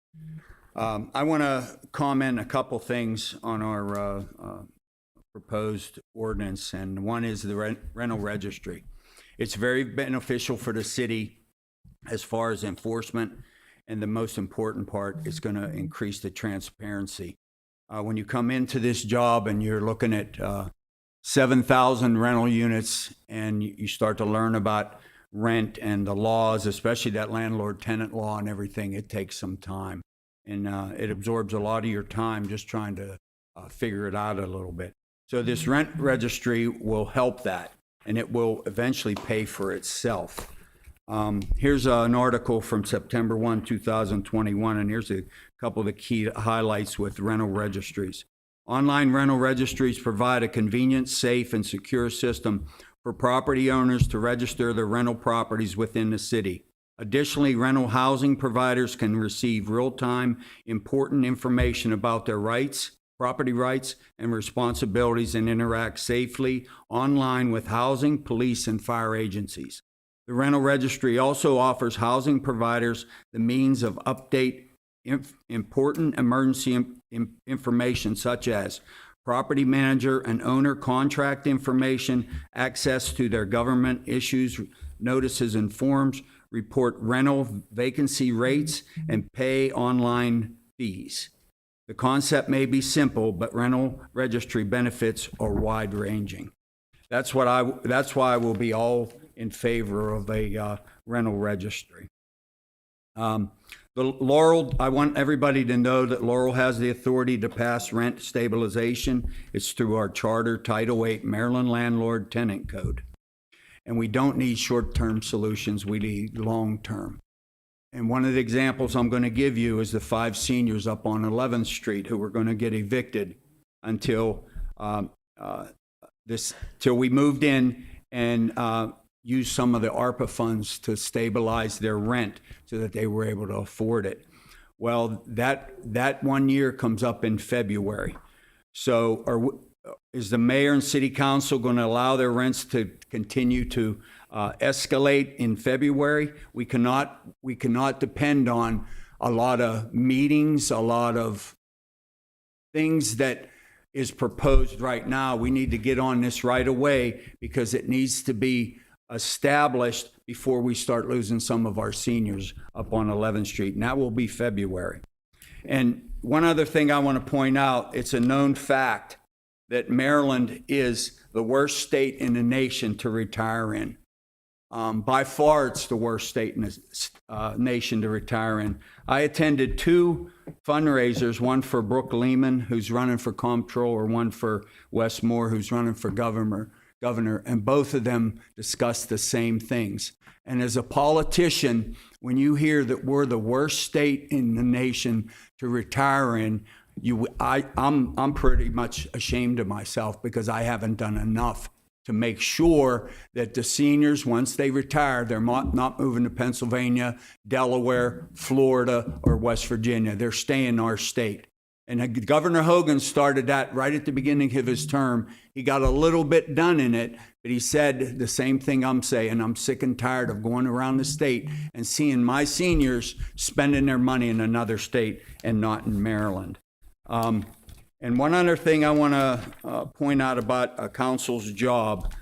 I want to comment a couple things on our proposed ordinance, and one is the rental registry. It's very beneficial for the city as far as enforcement, and the most important part is going to increase the transparency. When you come into this job and you're looking at 7,000 rental units and you start to learn about rent and the laws, especially that landlord-tenant law and everything, it takes some time. And it absorbs a lot of your time just trying to figure it out a little bit. So this rent registry will help that, and it will eventually pay for itself. Here's an article from September 1, 2021, and here's a couple of the key highlights with rental registries. Online rental registries provide a convenient, safe, and secure system for property owners to register their rental properties within the city. Additionally, rental housing providers can receive real-time, important information about their rights, property rights, and responsibilities, and interact safely online with housing, police, and fire agencies. The rental registry also offers housing providers the means of update important emergency information such as property manager and owner contract information, access to their government issues, notices and forms, report rental vacancy rates, and pay online fees. The concept may be simple, but rental registry benefits are wide-ranging. That's why I will be all in favor of a rental registry. The Laurel, I want everybody to know that Laurel has the authority to pass rent stabilization. It's through our charter, Title 8, Maryland Landlord-Tenant Code. And we don't need short-term solutions, we need long-term. And one of the examples I'm going to give you is the 5 seniors up on 11th Street who were going to get evicted until till we moved in and used some of the ARPA funds to stabilize their rent so that they were able to afford it. Well, that 1 year comes up in February. So is the mayor and city council going to allow their rents to continue to escalate in February? We cannot depend on a lot of meetings, a lot of things that is proposed right now. We need to get on this right away because it needs to be established before we start losing some of our seniors up on 11th Street, and that will be February. And one other thing I want to point out, it's a known fact that Maryland is the worst state in the nation to retire in. By far, it's the worst state in the nation to retire in. I attended 2 fundraisers, one for Brooke Lehman, who's running for comptroller, one for Wes Moore, who's running for governor, and both of them discussed the same things. And as a politician, when you hear that we're the worst state in the nation to retire in, I'm pretty much ashamed of myself because I haven't done enough to make sure that the seniors, once they retire, they're not moving to Pennsylvania, Delaware, Florida, or West Virginia. They're staying in our state. And Governor Hogan started that right at the beginning of his term. He got a little bit done in it, but he said the same thing I'm saying. I'm sick and tired of going around the state and seeing my seniors spending their money in another state and not in Maryland. And one other thing I want to point out about a council's job.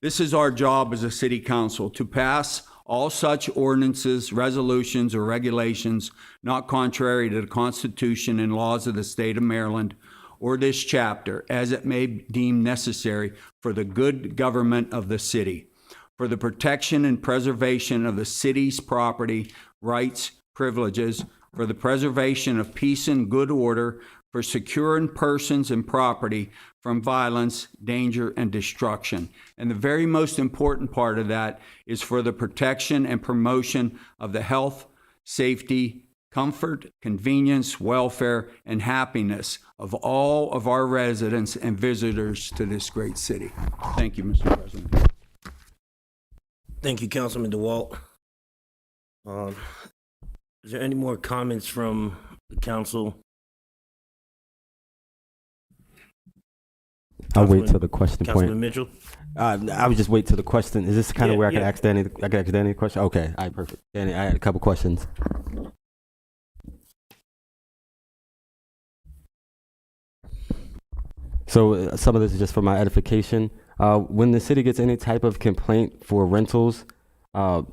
This is our job as a city council, to pass all such ordinances, resolutions, or regulations not contrary to the Constitution and laws of the state of Maryland or this chapter, as it may deem necessary for the good government of the city, for the protection and preservation of the city's property, rights, privileges, for the preservation of peace and good order, for securing persons and property from violence, danger, and destruction. And the very most important part of that is for the protection and promotion of the health, safety, comfort, convenience, welfare, and happiness of all of our residents and visitors to this great city. Thank you, Mr. President. Thank you, Councilman DeWalt. Is there any more comments from the council? I'll wait till the question Councilman point. Mitchell? I would just wait till the question. Is this kind of Yeah, where I could yeah. ask Danny? I could ask Danny a question. Okay, all right, perfect. Danny, I had a couple questions. So some of this is just for my edification. When the city gets any type of complaint for rentals, do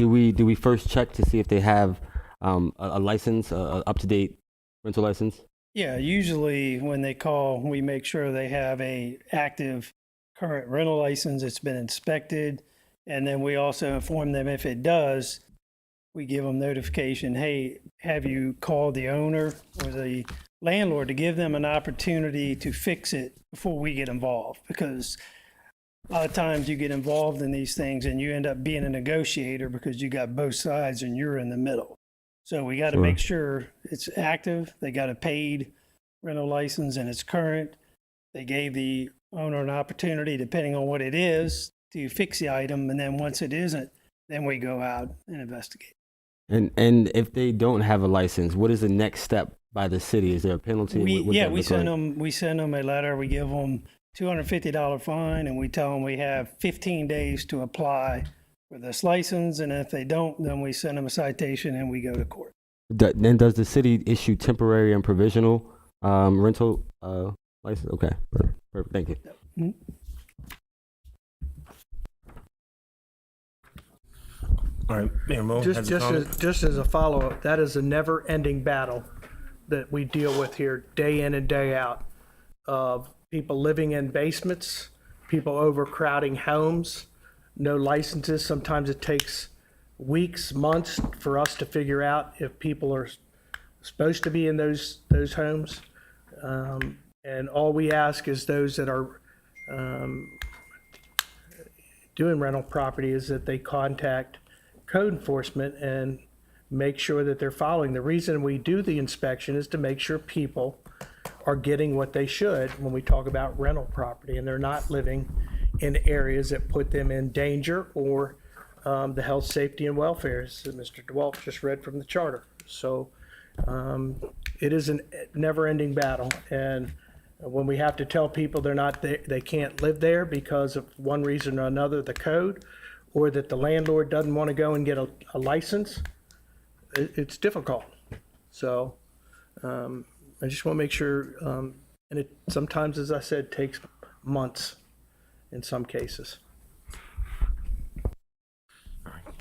we first check to see if they have a license, a up-to-date rental license? Yeah, usually when they call, we make sure they have a active current rental license. It's been inspected. And then we also inform them if it does, we give them notification, hey, have you called the owner or the landlord to give them an opportunity to fix it before we get involved? Because a lot of times you get involved in these things and you end up being a negotiator because you got both sides and you're in the middle. So we got to make sure it's active. They got it paid rental license and it's current, they gave the owner an opportunity, depending on what it is, to fix the item. And then once it isn't, then we go out and investigate. And if they don't have a license, what is the next step by the city? Is there a penalty? What We that look send like? them, a letter, we give them $250 fine, and we tell them we have 15 days to apply for this license. And if they don't, then we send them a citation and we go to court. Then does the city issue temporary and provisional rental license? Okay, perfect. Thank you. All right, Mayor Mo has a comment. Just as a follow-up, that is a never-ending battle that we deal with here day in and day out of people living in basements, people overcrowding homes, no licenses. Sometimes it takes weeks, months for us to figure out if people are supposed to be in those homes. And all we ask is those that are doing rental property is that they contact code enforcement and make sure that they're following. The reason we do the inspection is to make sure people are getting what they should when we talk about rental property, and they're not living in areas that put them in danger or the health, safety, and welfare, as Mr. DeWalt just read from the charter. So it is a never-ending battle, and when we have to tell people they can't live there because of one reason or another, the code, or that the landlord doesn't want to go and get a license, it's difficult. So I just want to make sure, and it sometimes, as I said, takes months in some cases.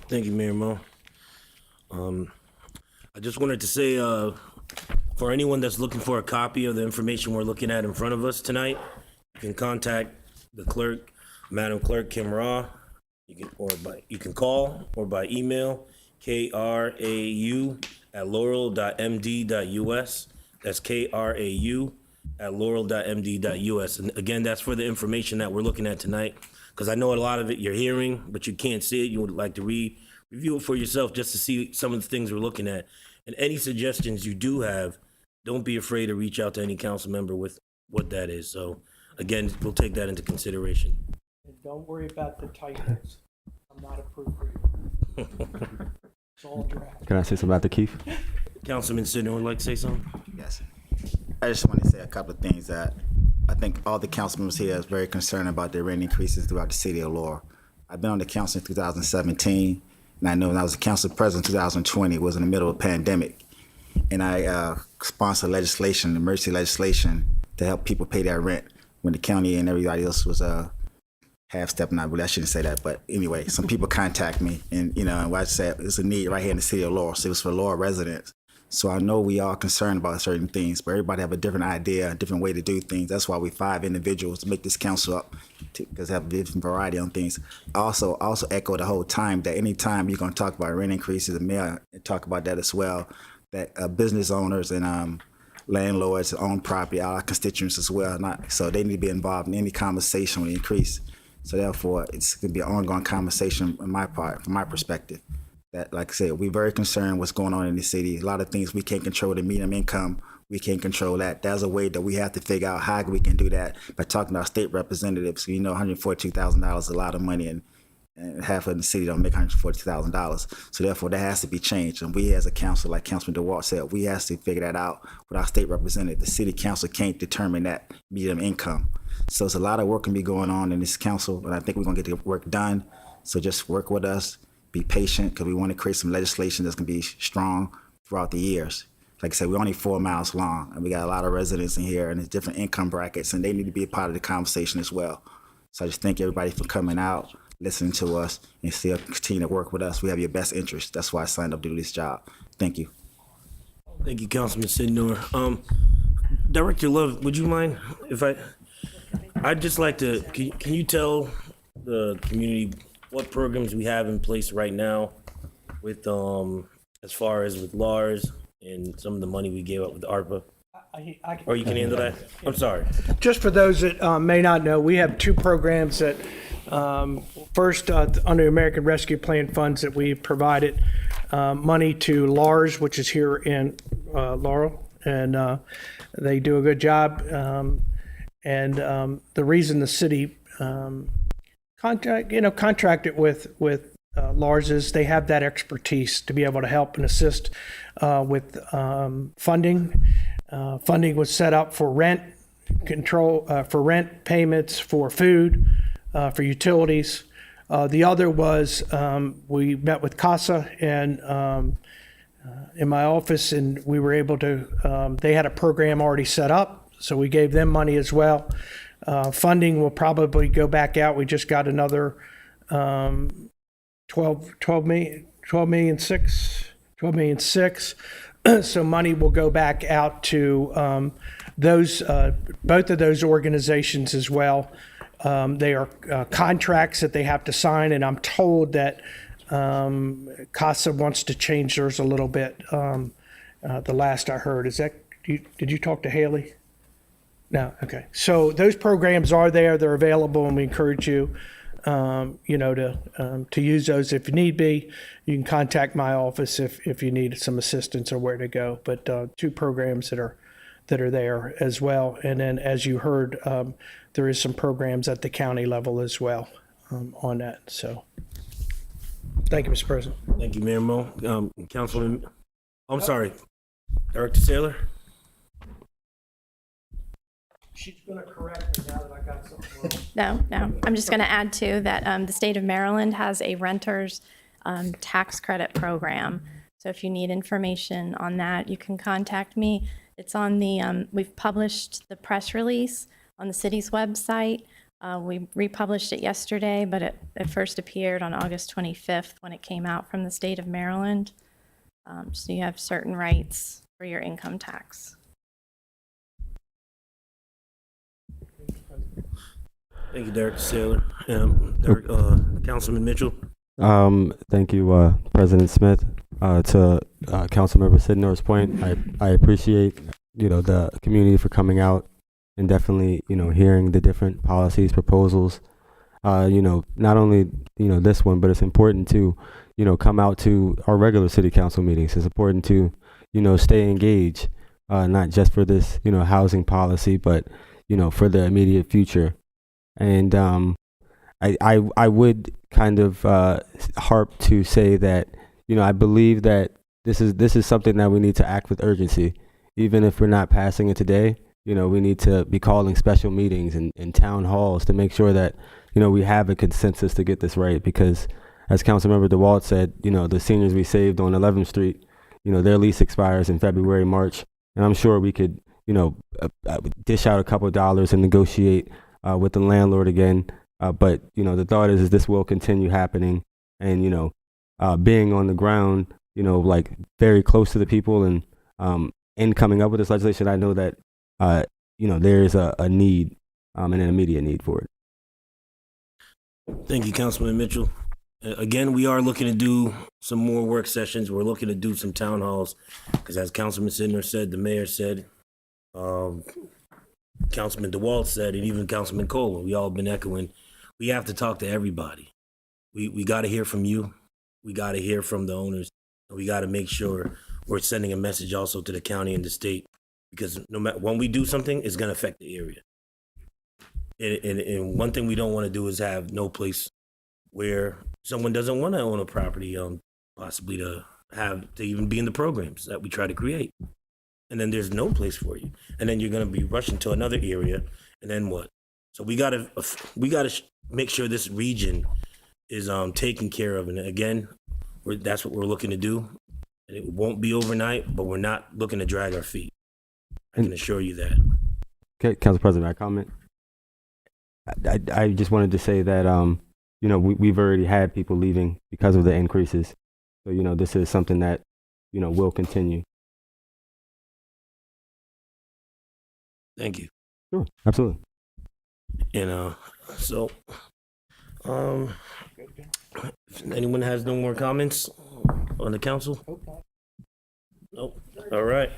Thank you, Mayor Mo. I just wanted to say, for anyone that's looking for a copy of the information we're looking at in front of us tonight, you can contact the clerk, Madam Clerk Kim Ra. You can call or by email, krau@laurel.md.us. That's krau@laurel.md.us. And again, that's for the information that we're looking at tonight, because I know a lot of it you're hearing, but you can't see it. You would like to review it for yourself just to see some of the things we're looking at. And any suggestions you do have, don't be afraid to reach out to any council member with what that is. So again, we'll take that into consideration. And don't worry about the typos. I'm not a proofreader. It's all draft. Can I say something about the Keith? Councilman Sidney would like to say something? Yes. I just want to say a couple of things that I think all the council members here is very concerned about the rent increases throughout the city of Laurel. I've been on the council in 2017, and I know when I was the council president in 2020, it was in the middle of a pandemic. And I sponsored legislation, emergency legislation, to help people pay their rent when the county and everybody else was half-stepping. I shouldn't say that, but anyway, some people contact me, and and I said it's a need right here in the city of Laurel. So it was for Laurel residents. So I know we are concerned about certain things, but everybody have a different idea, a different way to do things. That's why we 5 individuals to make this council up, because have a different variety on things. I also echo the whole time that anytime you're going to talk about rent increases, the mayor talk about that as well, that business owners and landlords own property, our constituents as well, so they need to be involved in any conversation with the increase. So therefore, it's going to be an ongoing conversation on my part, from my perspective. That, like I said, we're very concerned what's going on in the city. A lot of things we can't control. The medium income, we can't control that. There's a way that we have to figure out how we can do that by talking to our state representatives. $142,000 is a lot of money, and half of the city don't make $142,000. So therefore, that has to be changed. And we as a council, like Councilman DeWalt said, we have to figure that out with our state representative. The city council can't determine that medium income. So it's a lot of work can be going on in this council, and I think we're going to get the work done. So just work with us, be patient, because we want to create some legislation that's going to be strong throughout the years. Like I said, we're only 4 miles long, and we got a lot of residents in here, and there's different income brackets, and they need to be a part of the conversation as well. So I just thank everybody for coming out, listening to us, and still continue to work with us. We have your best interest. That's why I signed up to do this job. Thank you. Thank you, Councilman Sidnor. Director Love, would you mind if I'd just like to, can you tell the community what programs we have in place right now with, as far as with Lars and some of the money we gave up with ARPA? Or you can handle that? I'm sorry. Just for those that may not know, we have 2 programs that, first, under American Rescue Plan funds, that we provided money to Lars, which is here in Laurel, and they do a good job. And the reason the city contracted with Lars is they have that expertise to be able to help and assist with funding. Funding was set up for rent control, for rent payments, for food, for utilities. The other was we met with CASA and in my office, and we were able to. They had a program already set up, so we gave them money as well. Funding will probably go back out. We just got another 12 million six. So money will go back out to those both of those organizations as well. They are contracts that they have to sign, and I'm told that CASA wants to change theirs a little bit. The last I heard, did you talk to Haley? No, okay. So those programs are there; they're available, and we encourage you, to use those if you need be. You can contact my office if you need some assistance or where to go. But two programs that are there as well, and then as you heard, there is some programs at the county level as well on that. So, thank you, Mr. President. Thank you, Mayor Mo. Councilman, I'm sorry, Director Saylor. She's going to correct me now that I got something wrong. No. I'm just going to add too that the state of Maryland has a renter's tax credit program. So if you need information on that, you can contact me. It's on the, we've published the press release on the city's website. We republished it yesterday, but it first appeared on August 25th when it came out from the state of Maryland. So you have certain rights for your income tax. Thank you, Director Saylor. Councilman Mitchell. Thank you, President Smith. To Councilmember Sidnor's point, I appreciate the community for coming out and definitely hearing the different policies, proposals. Not only this one, but it's important to come out to our regular city council meetings. It's important to stay engaged, not just for this housing policy, but for the immediate future. And I would kind of harp to say that I believe that this is something that we need to act with urgency. Even if we're not passing it today, we need to be calling special meetings and town halls to make sure that we have a consensus to get this right. Because as Councilmember DeWalt said, the seniors we saved on 11th Street, their lease expires in February, March, and I'm sure we could dish out a couple of dollars and negotiate with the landlord again. But the thought is this will continue happening, and being on the ground, like very close to the people, and in coming up with this legislation, I know that there is a need and an immediate need for it. Thank you, Councilman Mitchell. Again, we are looking to do some more work sessions. We're looking to do some town halls because, as Councilman Sidner said, the mayor said, Councilman DeWalt said, and even Councilman Coleman, we all been echoing, we have to talk to everybody. We got to hear from you. We got to hear from the owners. We got to make sure we're sending a message also to the county and the state, because no matter when we do something, it's going to affect the area. And one thing we don't want to do is have no place where someone doesn't want to own a property, possibly to even be in the programs that we try to create. And then there's no place for you. And then you're going to be rushing to another area. And then what? So we got to make sure this region is taken care of. And again, that's what we're looking to do. And it won't be overnight, but we're not looking to drag our feet. I can assure you that. Okay, Council President, I comment. I just wanted to say that we've already had people leaving because of the increases. So this is something that will continue. Thank you. Sure, absolutely. And so, if anyone has no more comments on the council? Nope. All right.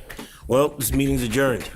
Well, this meeting's adjourned.